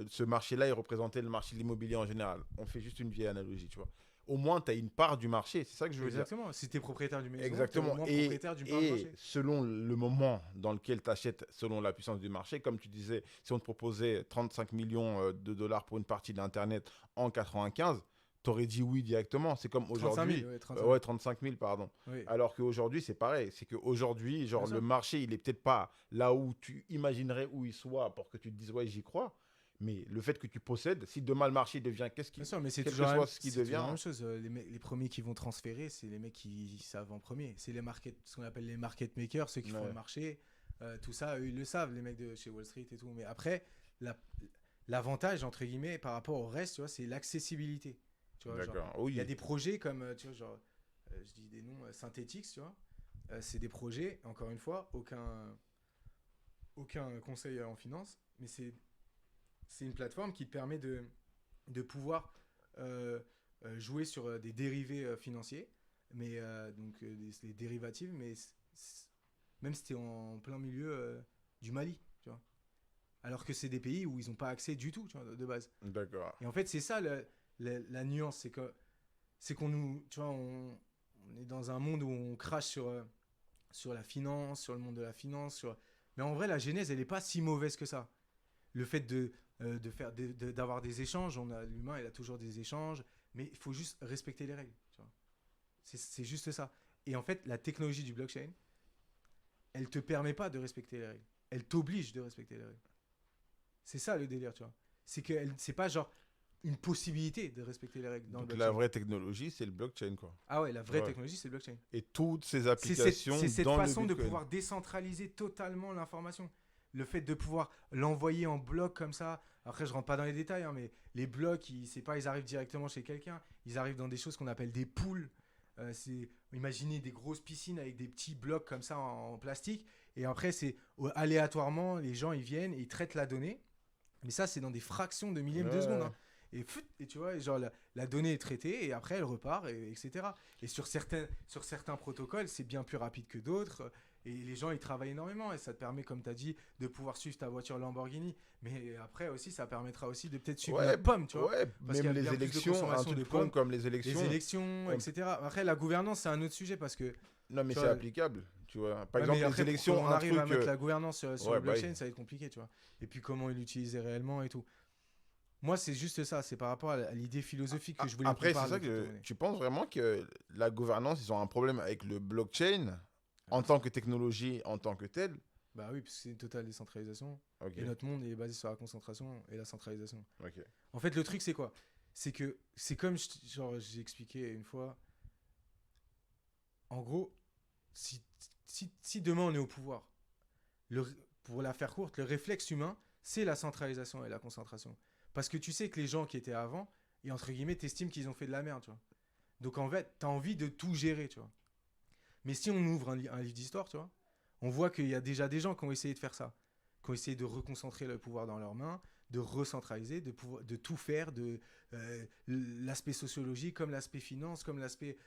ce marché-là, il représentait le marché de l'immobilier en général. On fait juste une vieille analogie, tu vois. Au moins, tu as une part du marché, c'est ça que je veux dire. Exactement. Si tu es propriétaire d'une maison, tu es au Exactement. moins Et, propriétaire d'une part du et marché. selon le moment dans lequel tu achètes, selon la puissance du marché, comme tu disais, si on te proposait 35 millions de dollars pour une partie d'Internet en 95, tu aurais dit oui directement. C'est comme 35 aujourd'hui. 000, ouais, 35 000. Ouais, 35 000, pardon. Oui. Alors qu'aujourd'hui, c'est pareil. C'est qu'aujourd'hui, genre, Bien sûr. le marché, il est peut-être pas là où tu imaginerais où il soit pour que tu te dises, ouais, j'y crois. Mais le fait que tu possèdes, si demain le marché devient, Bien sûr, mais c'est quel que toujours, soit ce qui c'est toujours devient. la même chose. Les premiers qui vont transférer, c'est les mecs qui savent en premier. C'est ce qu'on appelle les market makers, ceux qui font Ouais. le marché. Tout ça, eux, ils le savent, les mecs de chez Wall Street et tout. Mais après, l'avantage, entre guillemets, par rapport au reste, tu vois, c'est l'accessibilité. Tu vois, genre, D'accord. il Oui. y a des projets comme, tu vois, genre, je dis des noms, Synthetix, tu vois. C'est des projets, encore une fois, aucun conseil en finance, mais c'est une plateforme qui te permet de pouvoir jouer sur des dérivés financiers, mais donc des dérivatives, mais même si tu es en plein milieu du Mali, tu vois. Alors que c'est des pays où ils n'ont pas accès du tout, tu vois, de base. D'accord. Et en fait, c'est ça la nuance, c'est qu'on nous, tu vois, on est dans un monde où on crache sur la finance, sur le monde de la finance, mais en vrai, la genèse, elle n'est pas si mauvaise que ça. Le fait d'avoir des échanges, l'humain, il a toujours des échanges, mais il faut juste respecter les règles. Tu vois. C'est juste ça. Et en fait, la technologie du blockchain, elle te permet pas de respecter les règles. Elle t'oblige de respecter les règles. C'est ça le délire, tu vois. C'est que c'est pas genre une possibilité de respecter les règles dans le Donc blockchain. la vraie technologie, c'est le blockchain, quoi. Ah ouais, la vraie Ouais. technologie, c'est le blockchain. Et toutes ces C'est applications cette dans façon le de Bitcoin. pouvoir décentraliser totalement l'information. Le fait de pouvoir l'envoyer en bloc comme ça. Après, je rentre pas dans les détails, hein, mais les blocs, ils arrivent directement chez quelqu'un. Ils arrivent dans des choses qu'on appelle des pools. Imaginez des grosses piscines avec des petits blocs comme ça en plastique. Et après, c'est aléatoirement, les gens, ils viennent et ils traitent la donnée. Mais ça, c'est dans des fractions de millièmes de Ouais. secondes. Hein. Et tu vois, genre la donnée est traitée et après elle repart, etc. Et sur certains protocoles, c'est bien plus rapide que d'autres. Et les gens, ils travaillent énormément. Et ça te permet, comme tu as dit, de pouvoir suivre ta voiture Lamborghini. Mais après aussi, ça permettra aussi de peut-être suivre la pomme, tu vois. Ouais, Parce qu'il y même a les bien plus de élections, un consommation de truc con pommes. comme les élections. Les élections, etc. Après, la gouvernance, c'est un autre sujet parce que... Non, mais tu c'est vois, applicable, tu vois. Par Ouais, exemple, mais après, les élections, pour qu'on un arrive à truc... mettre la gouvernance sur ouais, le blockchain, oui. ça va être compliqué, tu vois. Et puis comment il l'utiliser réellement et tout. Moi, c'est juste ça. C'est par rapport à l'idée philosophique que je voulais Après, qu'on c'est parle ça de que crypto-monnaie. tu penses vraiment que la gouvernance, ils ont un problème avec le blockchain en tant que technologie, en tant que telle. Bah oui, parce que c'est une totale décentralisation. Ok, Et notre monde est basé sur la concentration et la centralisation. ok. En fait, le truc, c'est quoi? C'est que c'est comme genre, j'ai expliqué une fois. En gros, si demain on est au pouvoir, pour la faire courte, le réflexe humain, c'est la centralisation et la concentration. Parce que tu sais que les gens qui étaient avant, et entre guillemets, t'estimes qu'ils ont fait de la merde, tu vois. Donc en fait, t'as envie de tout gérer, tu vois. Mais si on ouvre un livre d'histoire, tu vois, on voit qu'il y a déjà des gens qui ont essayé de faire ça, qui ont essayé de reconcentrer le pouvoir dans leurs mains, de recentraliser, de tout faire, de l'aspect sociologique comme l'aspect finance, comme l'aspect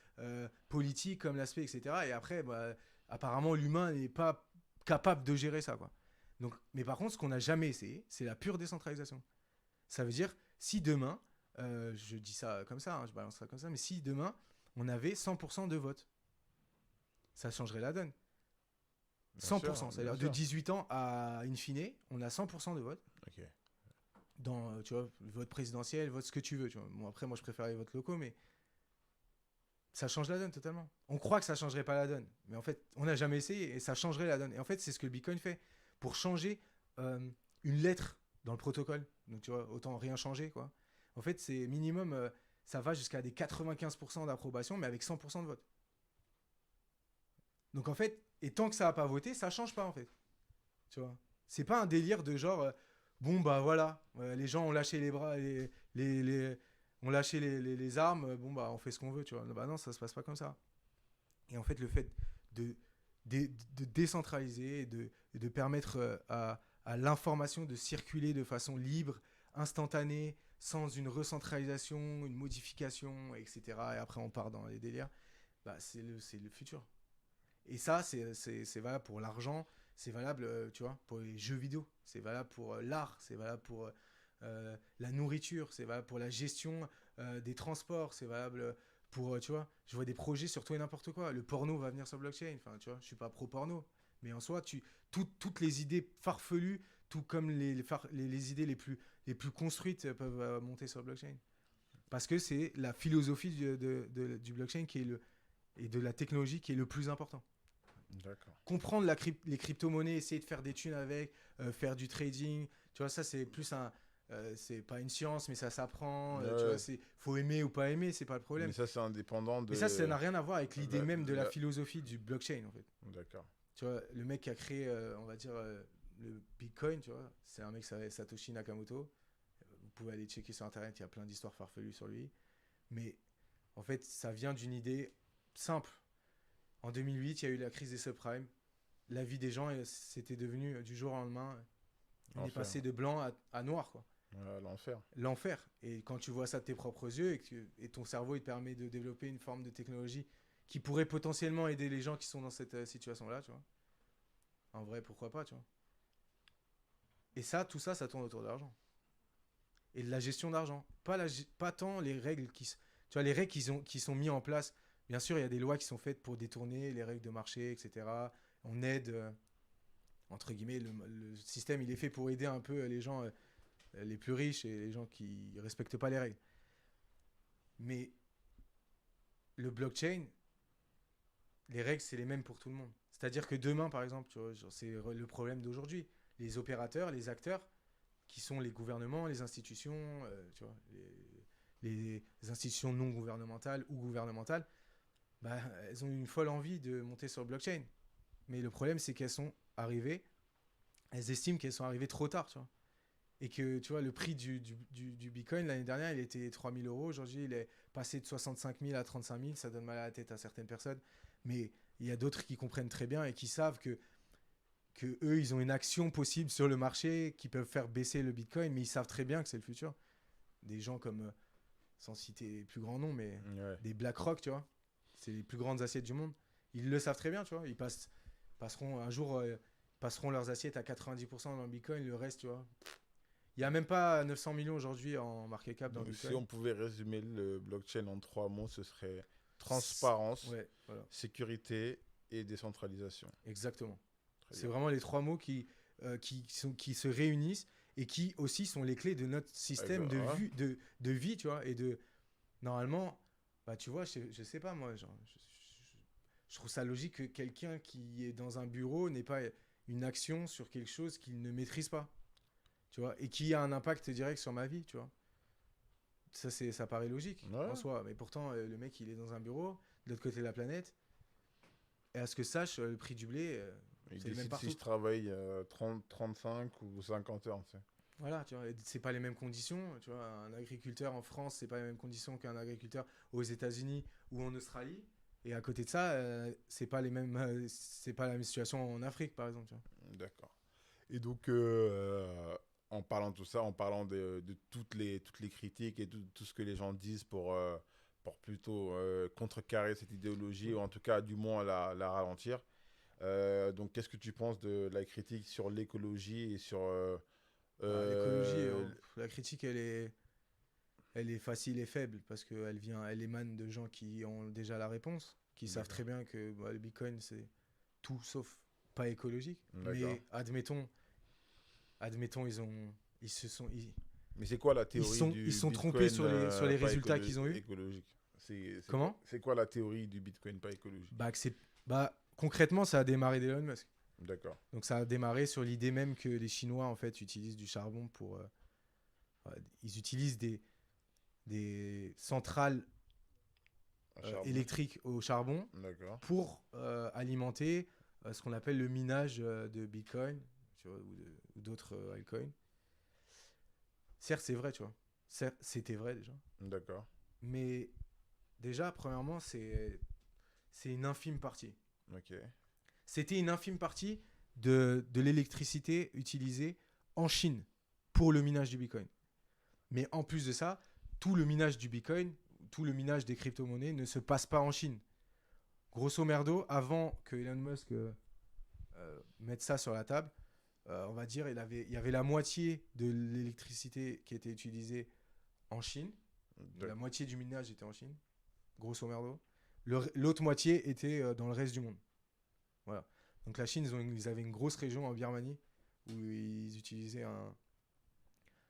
politique, comme l'aspect, etc. Et après, bah, apparemment, l'humain n'est pas capable de gérer ça, quoi. Donc, mais par contre, ce qu'on n'a jamais essayé, c'est la pure décentralisation. Ça veut dire, si demain, je dis ça comme ça, hein, je balance ça comme ça, mais si demain, on avait 100% de vote, ça changerait la donne. Bien 100%, sûr, c'est-à-dire bien de sûr. 18 ans à in fine, on a 100% de vote Ok. dans, tu vois, le vote présidentiel, vote ce que tu veux. Tu vois. Bon, après, moi, je préfère les votes locaux, mais ça change la donne totalement. On croit que ça changerait pas la donne, mais en fait, on n'a jamais essayé et ça changerait la donne. Et en fait, c'est ce que le Bitcoin fait. Pour changer une lettre dans le protocole, donc tu vois, autant rien changer, quoi. En fait, c'est minimum, ça va jusqu'à des 95% d'approbation, mais avec 100% de vote. Donc en fait, et tant que ça n'a pas voté, ça change pas en fait. Tu vois. C'est pas un délire de genre, bon bah voilà, les gens ont lâché les bras, ont lâché les armes, bon bah on fait ce qu'on veut, tu vois. Bah non, ça se passe pas comme ça. Et en fait, le fait de décentraliser et de permettre à l'information de circuler de façon libre, instantanée, sans une recentralisation, une modification, etc. Et après on part dans les délires, bah c'est le futur. Et ça, c'est valable pour l'argent, c'est valable, tu vois, pour les jeux vidéo, c'est valable pour l'art, c'est valable pour la nourriture, c'est valable pour la gestion des transports, c'est valable pour, tu vois, je vois des projets sur tout et n'importe quoi. Le porno va venir sur blockchain, enfin, tu vois, je suis pas pro-porno, mais en soi, toutes les idées farfelues, tout comme les idées les plus construites peuvent monter sur blockchain. Parce que c'est la philosophie du blockchain qui est et de la technologie qui est le plus important. D'accord. Comprendre les crypto-monnaies, essayer de faire des thunes avec, faire du trading, tu vois, ça c'est plus c'est pas une science, mais ça s'apprend, tu vois, faut aimer ou pas aimer, c'est pas le problème. Mais ça, c'est indépendant de... Mais ça n'a rien à voir avec l'idée même de la la- philosophie du blockchain, en fait. D'accord. Tu vois, le mec qui a créé, on va dire, le Bitcoin, tu vois, c'est un mec qui s'appelle Satoshi Nakamoto. Vous pouvez aller checker sur Internet, il y a plein d'histoires farfelues sur lui. Mais en fait, ça vient d'une idée simple. En 2008, il y a eu la crise des subprimes. La vie des gens, c'était devenu du jour au lendemain, on est L'enfer. passé de blanc à noir, quoi. L'enfer. L'enfer. Et quand tu vois ça de tes propres yeux et ton cerveau, il te permet de développer une forme de technologie qui pourrait potentiellement aider les gens qui sont dans cette situation-là, tu vois. En vrai, pourquoi pas, tu vois. Et ça, tout ça, ça tourne autour de l'argent. Et de la gestion d'argent. Pas tant les règles tu vois, les règles qui sont mises en place. Bien sûr, il y a des lois qui sont faites pour détourner les règles de marché, etc. On aide, entre guillemets, le système, il est fait pour aider un peu les gens les plus riches et les gens qui ne respectent pas les règles. Mais le blockchain, les règles, c'est les mêmes pour tout le monde. C'est-à-dire que demain, par exemple, tu vois, genre, c'est le problème d'aujourd'hui. Les opérateurs, les acteurs, qui sont les gouvernements, les institutions, tu vois, les institutions non gouvernementales ou gouvernementales, bah, elles ont une folle envie de monter sur le blockchain. Mais le problème, c'est qu'elles sont arrivées, elles estiment qu'elles sont arrivées trop tard, tu vois. Et que, tu vois, le prix du Bitcoin, l'année dernière, il était 3 000 euros. Aujourd'hui, il est passé de 65 000 à 35 000. Ça donne mal à la tête à certaines personnes. Mais il y a d'autres qui comprennent très bien et qui savent que eux, ils ont une action possible sur le marché qui peuvent faire baisser le Bitcoin, mais ils savent très bien que c'est le futur. Des gens comme, sans citer les plus grands noms, mais Ouais. des BlackRock, tu vois, c'est les plus grandes assiettes du monde. Ils le savent très bien, tu vois. Passeront un jour, passeront leurs assiettes à 90% dans le Bitcoin, le reste, tu vois. Il n'y a même pas 900 millions aujourd'hui en market cap dans le Donc, si Bitcoin. on pouvait résumer le blockchain en 3 mots, ce serait transparence, Ouais, voilà, sécurité et décentralisation. exactement. Très C'est bien. vraiment les trois mots qui se réunissent et qui aussi sont les clés de notre système ben, ouais. de vie, tu vois. Et de, normalement, bah, tu vois, je sais pas, moi, genre, je trouve ça logique que quelqu'un qui est dans un bureau n'ait pas une action sur quelque chose qu'il ne maîtrise pas, tu vois, et qui a un impact direct sur ma vie, tu vois. Ça paraît logique Ouais. en soi, mais pourtant, le mec, il est dans un bureau, de l'autre côté de la planète, et à ce que sache, le prix du blé, Il c'est le même décide si partout. je travaille 30, 35 ou 50 heures, tu sais. Voilà, tu vois, et c'est pas les mêmes conditions. Tu vois, un agriculteur en France, c'est pas les mêmes conditions qu'un agriculteur aux États-Unis ou en Australie. Et à côté de ça, c'est pas la même situation en Afrique, par exemple. Tu vois. D'accord. Et donc, en parlant de tout ça, en parlant de toutes les critiques et tout ce que les gens disent pour plutôt contrecarrer cette idéologie, ou en tout cas, du moins, la ralentir. Donc, qu'est-ce que tu penses de la critique sur l'écologie et sur... Bah, l'écologie, euh, la critique, elle est facile et faible parce elle émane de gens qui ont déjà la réponse, qui savent D'accord. très bien que bah, le Bitcoin, c'est tout sauf pas écologique. D'accord. Mais admettons, ils se sont, Mais c'est quoi la théorie ils du sont trompés Bitcoin sur les pas résultats qu'ils ont eus. écologique? Comment? C'est quoi la théorie du Bitcoin pas écologique? Concrètement, ça a démarré d'Elon Musk. D'accord. Donc ça a démarré sur l'idée même que les Chinois en fait utilisent du charbon ils utilisent des centrales Un charbon. électriques au charbon D'accord. pour alimenter ce qu'on appelle le minage de Bitcoin, tu vois, ou d'autres altcoins. Certes, c'est vrai, tu vois. Certes, c'était vrai déjà. D'accord. Mais déjà, premièrement, c'est une infime partie. Ok. C'était une infime partie de l'électricité utilisée en Chine pour le minage du Bitcoin. Mais en plus de ça, tout le minage du Bitcoin, tout le minage des crypto-monnaies ne se passe pas en Chine. Grosso merdo, avant que Elon Musk mette ça sur la table, on va dire il y avait la moitié de l'électricité qui était utilisée en Chine. La moitié du minage était en Chine, grosso merdo. L'autre moitié était dans le reste du monde. Voilà. Donc la Chine, ils avaient une grosse région en Birmanie où ils utilisaient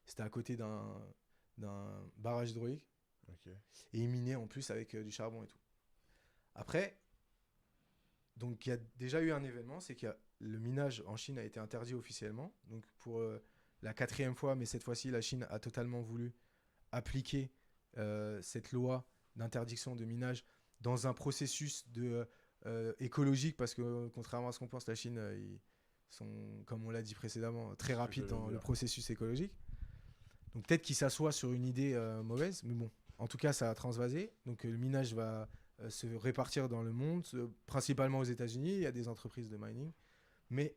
c'était à côté d'un barrage hydraulique. Ok. Et ils minaient en plus avec du charbon et tout. Après, donc il y a déjà eu un événement, c'est que le minage en Chine a été interdit officiellement. Donc pour la 4e fois, mais cette fois-ci, la Chine a totalement voulu appliquer cette loi d'interdiction de minage dans un processus écologique, parce que contrairement à ce qu'on pense, la Chine, ils sont, comme on l'a dit précédemment, très C'est ce que rapides j'allais dans le dire. processus écologique. Donc peut-être qu'ils s'assoient sur une idée mauvaise, mais bon, en tout cas, ça a transvasé. Donc le minage va se répartir dans le monde, principalement aux États-Unis. Il y a des entreprises de mining, mais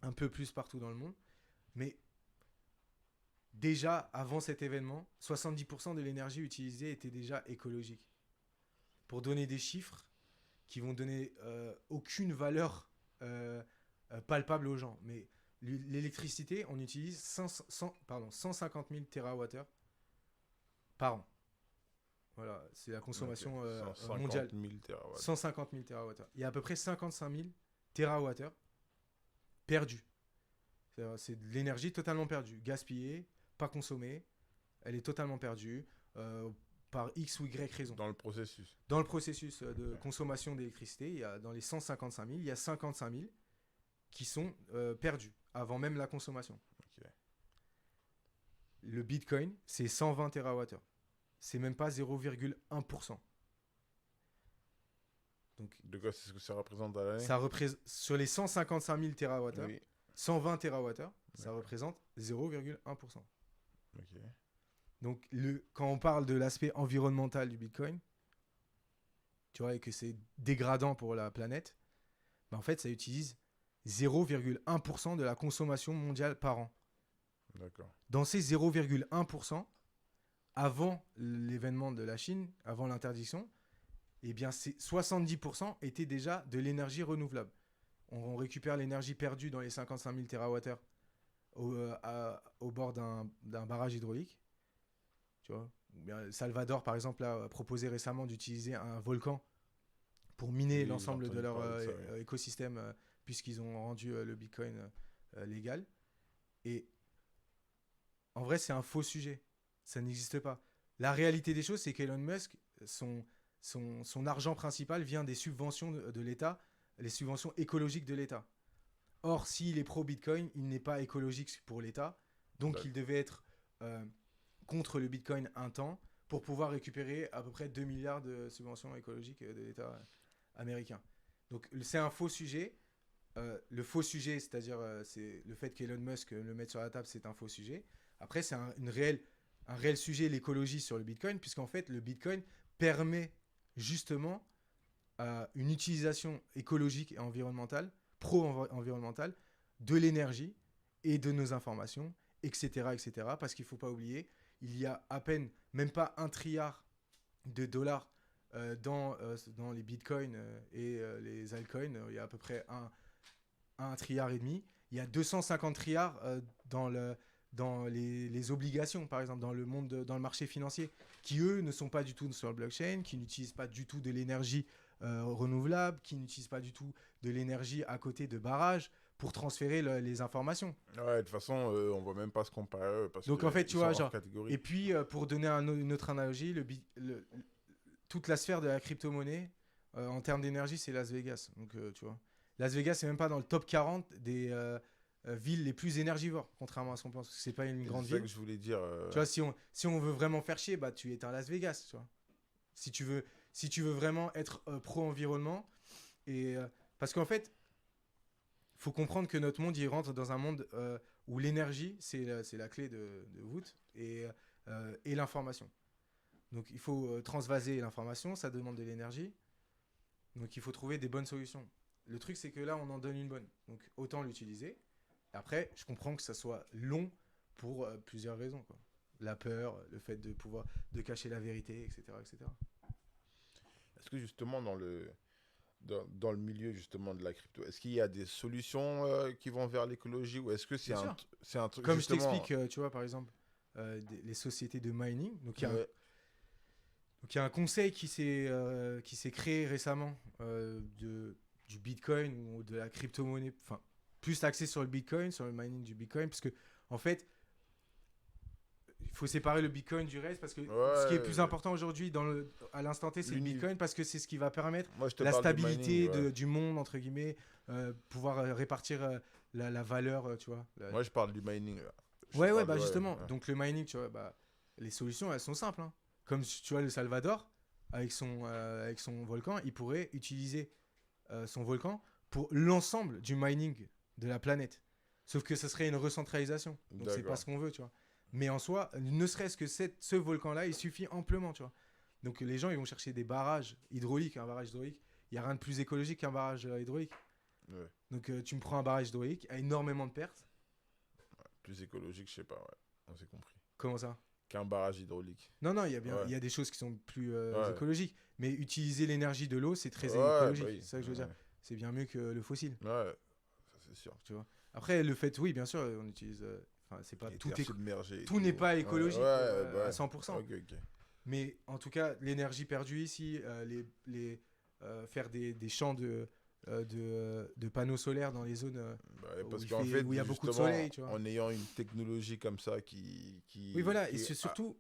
un peu plus partout dans le monde. Mais déjà, avant cet événement, 70% de l'énergie utilisée était déjà écologique. Pour donner des chiffres qui vont donner aucune valeur palpable aux gens, mais l'électricité, on utilise 150 000 TWh par an. Voilà, c'est la consommation Ok. 150 mondiale. 000 terawatts. 150 000 TWh. Il y a à peu près 55 000 TWh perdus. C'est de l'énergie totalement perdue, gaspillée, pas consommée. Elle est totalement perdue. par X ou Y raison. Dans le processus. Dans le processus de consommation d'électricité, il y a, dans les 155 000, il y a 55 000 qui sont perdus avant même la consommation. Ok. Le Bitcoin, c'est 120 TWh. C'est même pas 0,1%. Donc, De quoi c'est ce que ça représente à l'année? ça représente, sur les 155 000 TWh, Oui. 120 TWh, ça D'accord. représente 0,1%. Ok. Donc, quand on parle de l'aspect environnemental du Bitcoin, tu vois, et que c'est dégradant pour la planète, bah, en fait, ça utilise 0,1% de la consommation mondiale par an. D'accord. Dans ces 0,1%, avant l'événement de la Chine, avant l'interdiction, eh bien, 70% étaient déjà de l'énergie renouvelable. On récupère l'énergie perdue dans les 55 000 TWh au bord d'un barrage hydraulique. Tu vois. Salvador, par exemple, a proposé récemment d'utiliser un volcan pour miner Oui, l'ensemble j'ai de leur entendu parler de ça, oui. écosystème, puisqu'ils ont rendu le Bitcoin légal. Et en vrai, c'est un faux sujet. Ça n'existe pas. La réalité des choses, c'est qu'Elon Musk, son argent principal vient des subventions de l'État, les subventions écologiques de l'État. Or, s'il est pro-Bitcoin, il n'est pas écologique pour l'État. Donc, D'accord. il devait être contre le Bitcoin un temps pour pouvoir récupérer à peu près 2 milliards de subventions écologiques de l'État américain. Donc, c'est un faux sujet. Le faux sujet, c'est-à-dire c'est le fait qu'Elon Musk le mette sur la table, c'est un faux sujet. Après, c'est un réel sujet, l'écologie sur le Bitcoin, puisqu'en fait, le Bitcoin permet justement une utilisation écologique et environnementale, pro-environnementale, de l'énergie et de nos informations, etc. etc. Parce qu'il ne faut pas oublier, il y a à peine, même pas 1 trilliard de dollars dans les bitcoins et les altcoins. Il y a à peu près 1 trilliard et demi. Il y a 250 trilliards dans les obligations, par exemple, dans le marché financier, qui, eux, ne sont pas du tout sur le blockchain, qui n'utilisent pas du tout de l'énergie renouvelable, qui n'utilisent pas du tout de l'énergie à côté de barrages pour transférer les informations. Ouais, de toute façon, on voit même pas se comparer parce Donc, que en fait, tu ils vois, sont hors genre... catégorie. Et puis, pour donner une autre analogie, toute la sphère de la crypto-monnaie, en termes d'énergie, c'est Las Vegas. Donc, tu vois, Las Vegas, c'est même pas dans le top 40 des villes les plus énergivores, contrairement à ce qu'on pense. Parce que c'est pas une grande C'est ça ville. que je voulais dire. Tu vois, si on veut vraiment faire chier, bah, tu es à Las Vegas, tu vois. Si tu veux vraiment être pro-environnement. Parce qu'en fait, il faut comprendre que notre monde, il rentre dans un monde où l'énergie, c'est la clé de voûte, et l'information. Donc, il faut transvaser l'information, ça demande de l'énergie. Donc, il faut trouver des bonnes solutions. Le truc, c'est que là, on en donne une bonne. Donc, autant l'utiliser. Après, je comprends que ça soit long pour plusieurs raisons, quoi. La peur, le fait de cacher la vérité, etc., etc. Est-ce que justement dans le milieu justement de la crypto, est-ce qu'il y a des solutions qui vont vers l'écologie ou est-ce que c'est Bien sûr. c'est un truc Comme justement... je t'explique, tu vois, par exemple, les sociétés de mining. Donc, il y a un conseil qui s'est créé récemment du Bitcoin ou de la crypto-monnaie, enfin, plus axé sur le Bitcoin, sur le mining du Bitcoin, parce que, en fait, il faut séparer le Bitcoin du reste, parce que ce qui est plus important aujourd'hui à l'instant T, c'est le Bitcoin, parce que c'est ce qui va permettre Moi, je te la parle du stabilité mining, ouais. du monde, entre guillemets, pouvoir répartir la valeur, tu vois. Moi, je parle du mining. Ouais, bah justement. Ouais. Donc le mining, tu vois, bah, les solutions, elles sont simples. Hein. Comme tu vois, le Salvador, avec son volcan, il pourrait utiliser son volcan pour l'ensemble du mining de la planète. Sauf que ça serait une recentralisation. Donc c'est pas ce qu'on veut, tu vois. Mais en soi, ne serait-ce que ce volcan-là, il suffit amplement, tu vois. Donc les gens, ils vont chercher des barrages hydrauliques. Un barrage hydraulique, il n'y a rien de plus écologique qu'un barrage hydraulique. Ouais. Donc tu me prends un barrage hydraulique à énormément de pertes. Plus écologique, je sais pas, ouais. On s'est compris. Comment ça? Qu'un barrage hydraulique. Non, il y a des choses qui sont plus écologiques. Mais utiliser l'énergie de l'eau, c'est très écologique. Bah oui. C'est ça que je veux dire. C'est bien mieux que le fossile. Ouais, ça c'est sûr. Tu vois. Après, le fait, oui, bien sûr, on utilise... c'est pas tout n'est pas écologique à 100%. Okay. Mais en tout cas, l'énergie perdue ici, faire des champs de panneaux solaires dans les zones où il y a beaucoup de soleil, tu vois. En ayant une technologie comme ça qui oui, voilà, et c'est surtout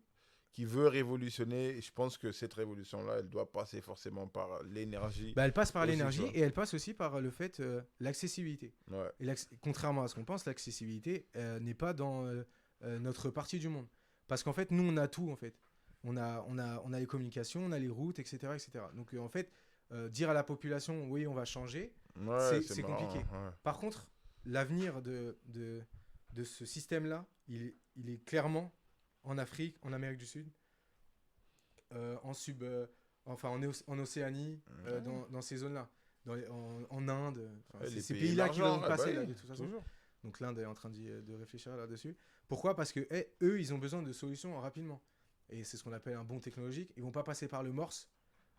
qui veut révolutionner. Et je pense que cette révolution-là, elle doit passer forcément par l'énergie. Bah, elle passe par Aussi, l'énergie tu vois. et elle passe aussi par le fait, l'accessibilité. Ouais. Et contrairement à ce qu'on pense, l'accessibilité n'est pas dans notre partie du monde. Parce qu'en fait, nous, on a tout, en fait. On a les communications, on a les routes, etc. etc. Donc, en fait, dire à la population, oui, on va changer, Ouais, c'est marrant, compliqué. ouais. Par contre, l'avenir de ce système-là, il est clairement en Afrique, en Amérique du Sud, en Océanie, dans ces zones-là, en Inde. Enfin, Ouais, c'est les ces pays pays-là qui émergents, vont ouais, passer, bah là, oui, de toute façon. toujours. Donc l'Inde est en train de réfléchir là-dessus. Pourquoi ? Parce que eux, ils ont besoin de solutions rapidement. Et c'est ce qu'on appelle un bond technologique. Ils vont pas passer par le Morse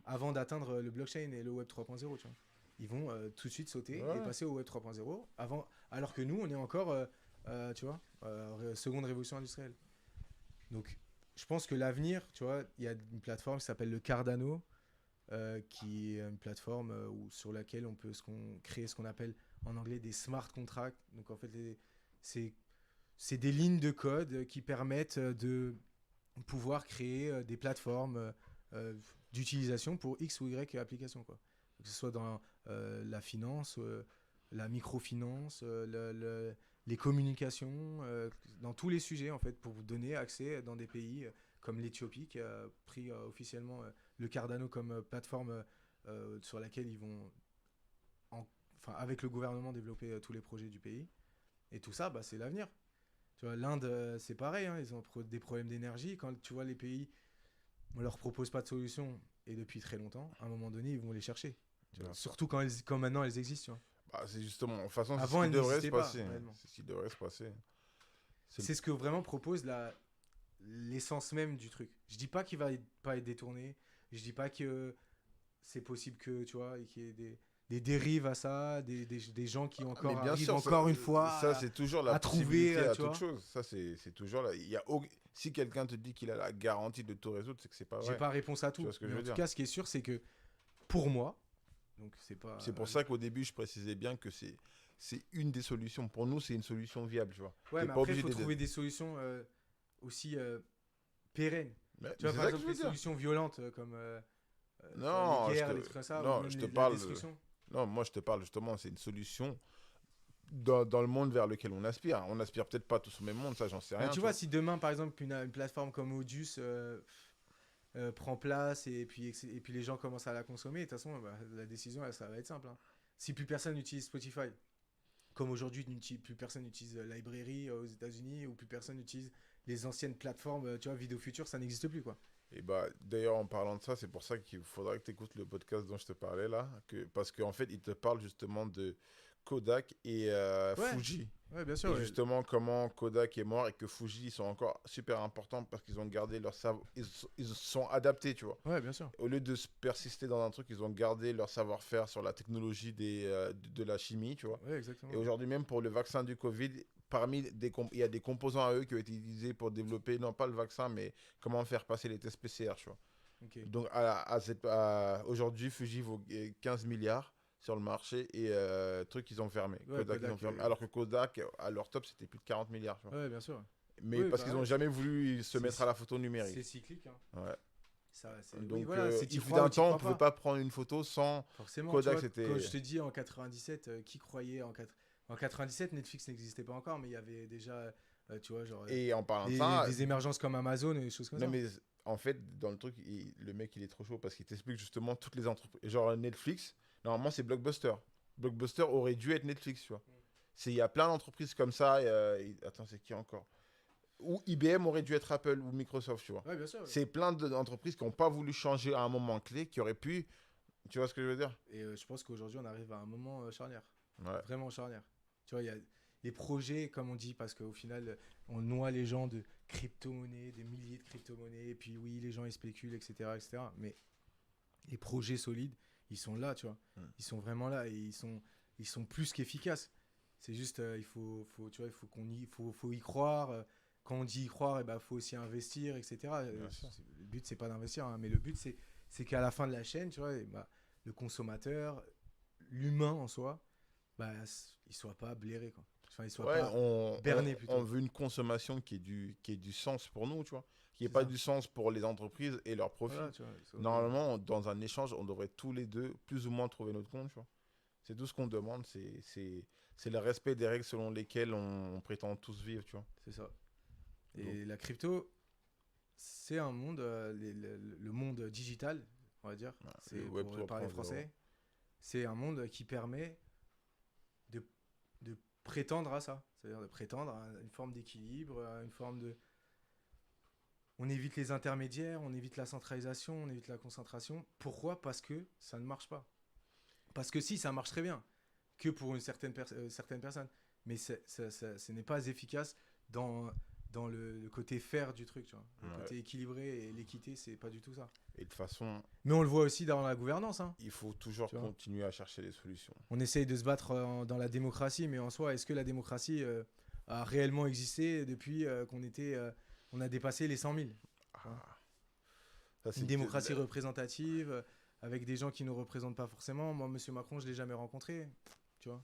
avant d'atteindre le blockchain et le Web 3.0. Tu vois. Ils vont tout de suite sauter Ouais. et passer au Web 3.0 alors que nous, on est encore, tu vois, seconde révolution industrielle. Donc, je pense que l'avenir, tu vois, il y a une plateforme qui s'appelle le Cardano, qui est une plateforme sur laquelle on peut créer ce qu'on appelle en anglais des smart contracts. Donc, en fait, c'est des lignes de code qui permettent de pouvoir créer des plateformes d'utilisation pour X ou Y applications, quoi. Que ce soit dans la finance, la microfinance, les communications, dans tous les sujets, en fait, pour vous donner accès dans des pays comme l'Éthiopie, qui a pris officiellement le Cardano comme plateforme sur laquelle ils vont, avec le gouvernement, développer tous les projets du pays. Et tout ça, bah, c'est l'avenir. Tu vois, l'Inde, c'est pareil, hein, ils ont des problèmes d'énergie. Quand tu vois les pays, on leur propose pas de solution, et depuis très longtemps, à un moment donné, ils vont les chercher. Tu vois. Surtout quand maintenant elles existent. Tu vois. Bah, c'est justement, de toute façon, c'est Avant, ce elles qui devrait se n'existaient pas, passer. réellement. C'est ce qui devrait se passer. C'est ce que vraiment propose l'essence même du truc. Je dis pas qu'il va pas être détourné. Je dis pas que c'est possible que, tu vois, qu'il y ait des dérives à ça, des gens qui encore Mais bien arrivent sûr, encore une fois ça c'est toujours la à trouver, possibilité à tu vois. toute chose. Ça c'est toujours là. Si quelqu'un te dit qu'il a la garantie de tout résoudre, c'est que c'est pas J'ai vrai. pas réponse à tout. Tu vois ce que Mais je en veux tout dire. cas, ce qui est sûr, c'est que pour moi, donc c'est pas. C'est pour ça qu'au début je précisais bien que c'est une des solutions. Pour nous, c'est une solution viable, tu vois. Ouais, T'es mais pas après, il obligé faut d'aider. trouver des solutions aussi pérennes. Mais Tu vois, c'est par ça que exemple, je les veux dire. solutions violentes comme Non, les je guerres, te- les trucs comme ça, non, ou même je te la parle- destruction. Non, moi je te parle justement, c'est une solution dans le monde vers lequel on aspire. On aspire peut-être pas tous au même monde, ça j'en sais Bah, rien. tu vois, si demain, par exemple, une plateforme comme Audius prend place et puis les gens commencent à la consommer, de toute façon, bah, la décision, ça va être simple. Hein. Si plus personne n'utilise Spotify, comme aujourd'hui, plus personne n'utilise Library aux États-Unis, ou plus personne n'utilise les anciennes plateformes, tu vois, Vidéo Future, ça n'existe plus, quoi. Et bah, d'ailleurs, en parlant de ça, c'est pour ça qu'il faudra que tu écoutes le podcast dont je te parlais là. Parce qu'en fait, il te parle justement de Kodak et Ouais. Fuji. Ouais, bien Et sûr. Ouais. justement, comment Kodak est mort et que Fuji, ils sont encore super importants parce qu'ils ont gardé leur savoir. Ils se sont adaptés, tu vois. Ouais, bien sûr. Au lieu de se persister dans un truc, ils ont gardé leur savoir-faire sur la technologie de la chimie, tu vois. Ouais, exactement. Et aujourd'hui, même pour le vaccin du Covid, il y a des composants à eux qui ont été utilisés pour développer, non pas le vaccin, mais comment faire passer les tests PCR, tu vois. Ok. Donc aujourd'hui, Fuji vaut 15 milliards sur le marché et truc ils ont fermé. Ouais, Kodak, ils ont fermé. Alors que Kodak, à leur top, c'était plus de 40 milliards. Tu vois. Ouais, bien sûr. Mais Oui, parce bah qu'ils ouais. n'ont jamais voulu se C'est- mettre à la photo C'est numérique. cyclique. Hein. Ouais. Oui, Donc, voilà, c'est il t'y fut crois ou un t'y temps, on crois pouvait pas prendre une photo sans. Forcément, Kodak, tu vois, c'était- quand je te dis en 97, qui croyait en 97, Netflix n'existait pas encore, mais il y avait déjà, tu vois, genre Et en parlant de ça, des émergences comme Amazon et des choses comme non ça. mais en fait, dans le truc, le mec il est trop chaud parce qu'il t'explique justement toutes les entreprises. Genre Netflix, normalement c'est Blockbuster. Blockbuster aurait dû être Netflix, tu vois. Il y a plein d'entreprises comme ça. Attends, c'est qui encore? Ou IBM aurait dû être Apple ou Microsoft, tu vois. Ouais, bien sûr. C'est plein d'entreprises qui n'ont pas voulu changer à un moment clé, qui auraient pu. Tu vois ce que je veux dire? Et je pense qu'aujourd'hui, on arrive à un moment charnière. Ouais. Vraiment charnière. Tu vois, il y a les projets, comme on dit, parce qu'au final, on noie les gens de crypto-monnaies, des milliers de crypto-monnaies, et puis oui, les gens, ils spéculent, etc., etc. Mais les projets solides, ils sont là, tu vois. Ils sont vraiment là, et ils sont plus qu'efficaces. C'est juste, tu vois, faut y croire. Quand on dit y croire, il faut aussi investir, etc. Le but, c'est pas d'investir, hein, mais le but, c'est qu'à la fin de la chaîne, tu vois, le consommateur, l'humain en soi, il soit pas blairé, quoi. Enfin, il soit Ouais, pas berné, plutôt. on veut une consommation qui ait du sens pour nous, tu vois. qui n'ait C'est pas ça. du sens pour les entreprises et leurs profits. Voilà, tu vois, ça- Normalement, dans un échange, on devrait tous les deux plus ou moins trouver notre compte, tu vois. C'est tout ce qu'on demande, c'est le respect des règles selon lesquelles on prétend tous vivre, tu vois. C'est ça. Et Donc. la crypto, c'est un monde, le monde digital, on va dire, c'est le Web pour parler 3.0. français, c'est un monde qui permet de prétendre à ça. C'est-à-dire de prétendre à une forme d'équilibre, à une forme de... On évite les intermédiaires, on évite la centralisation, on évite la concentration. Pourquoi ? Parce que ça ne marche pas. Parce que si, ça marche très bien, que pour une certaine personne. Mais ce n'est pas efficace dans le côté faire du truc, tu vois. Le Ouais. côté équilibré et l'équité, c'est pas du tout ça. Et de toute façon, Mais on le voit aussi dans la gouvernance, hein. il faut toujours Tu vois. continuer à chercher des solutions. On essaye de se battre dans la démocratie, mais en soi, est-ce que la démocratie a réellement existé depuis on a dépassé les 100 000 Ça, c'est Une démocratie représentative, avec des gens qui ne nous représentent pas forcément. Moi, M. Macron, je ne l'ai jamais rencontré, tu vois.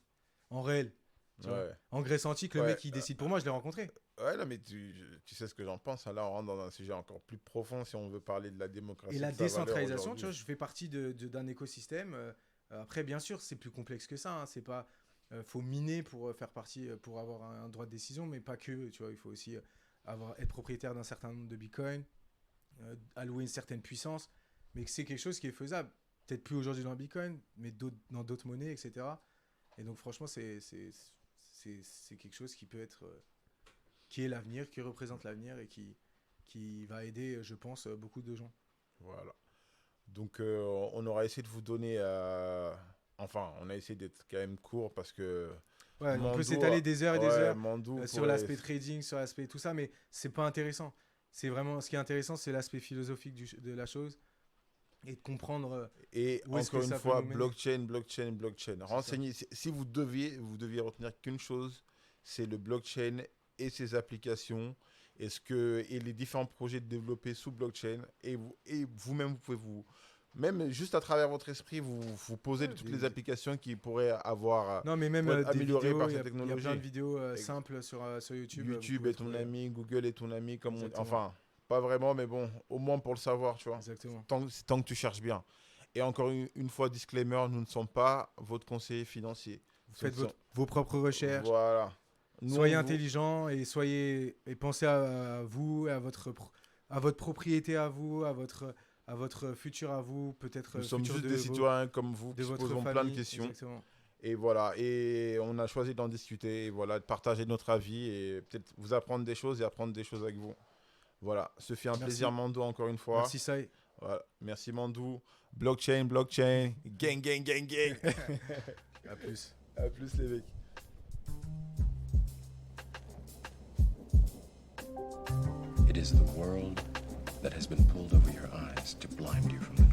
En réel. Tu vois. Ouais. En Grèce antique, le Ouais. mec qui décide pour moi, je l'ai rencontré. Ouais, non, mais tu sais ce que j'en pense. Hein. Là, on rentre dans un sujet encore plus profond si on veut parler de la démocratie. Et la de sa valeur décentralisation, tu vois, aujourd'hui. je fais partie d'un écosystème. Après, bien sûr, c'est plus complexe que ça. Hein. C'est pas, faut miner pour faire partie, pour avoir un droit de décision, mais pas que. Tu vois, il faut aussi être propriétaire d'un certain nombre de bitcoins, allouer une certaine puissance, mais que c'est quelque chose qui est faisable. Peut-être plus aujourd'hui dans le bitcoin, mais dans d'autres monnaies, etc. Et donc, franchement, c'est quelque chose qui peut être, qui est l'avenir, qui représente l'avenir et qui va aider, je pense, beaucoup de gens. Voilà. Donc, on aura essayé de vous donner. Enfin, on a essayé d'être quand même court parce que. Ouais, on Mandou peut s'étaler des heures et des ouais, heures Mandou sur pourrait- l'aspect trading, sur l'aspect tout ça, mais c'est pas intéressant. C'est vraiment ce qui est intéressant, c'est l'aspect philosophique de la chose et de comprendre. Et Où est-ce encore que une ça peut fois, nous mener blockchain. Renseignez. Si vous deviez retenir qu'une chose, c'est le blockchain et ses applications. Et les différents projets développés sous blockchain. Et vous-même, vous pouvez même juste à travers votre esprit, vous posez Ouais, toutes des- les applications qui pourraient avoir. Non, mais même pour être des amélioré vidéos, par il y a cette plein de technologie. vidéos simples sur YouTube. vous YouTube pouvez est ton trouver. ami, Google est ton ami, comme Exactement. enfin, pas vraiment, mais bon, au moins pour le savoir, tu vois. Exactement. Tant que tu cherches bien. Et encore une fois, disclaimer, nous ne sommes pas votre conseiller financier. Faites Nous sommes- vos propres recherches. Voilà. Nous, Soyez on vous- intelligents et pensez à vous, à votre propriété à vous, à votre futur à vous, peut-être Nous sommes futur juste de des vos- citoyens comme vous de qui se votre posons famille. plein de questions. Exactement. Et voilà. Et on a choisi d'en discuter, et voilà, de partager notre avis et peut-être vous apprendre des choses et apprendre des choses avec vous. Voilà. Ce fut un Merci. plaisir, Mandou, encore une fois. Merci Sai. Voilà. Merci, Mandou. Blockchain. Gang, gang, gang, gang. À plus. À plus, les mecs. It is the world that has been pulled over your eyes to blind you from the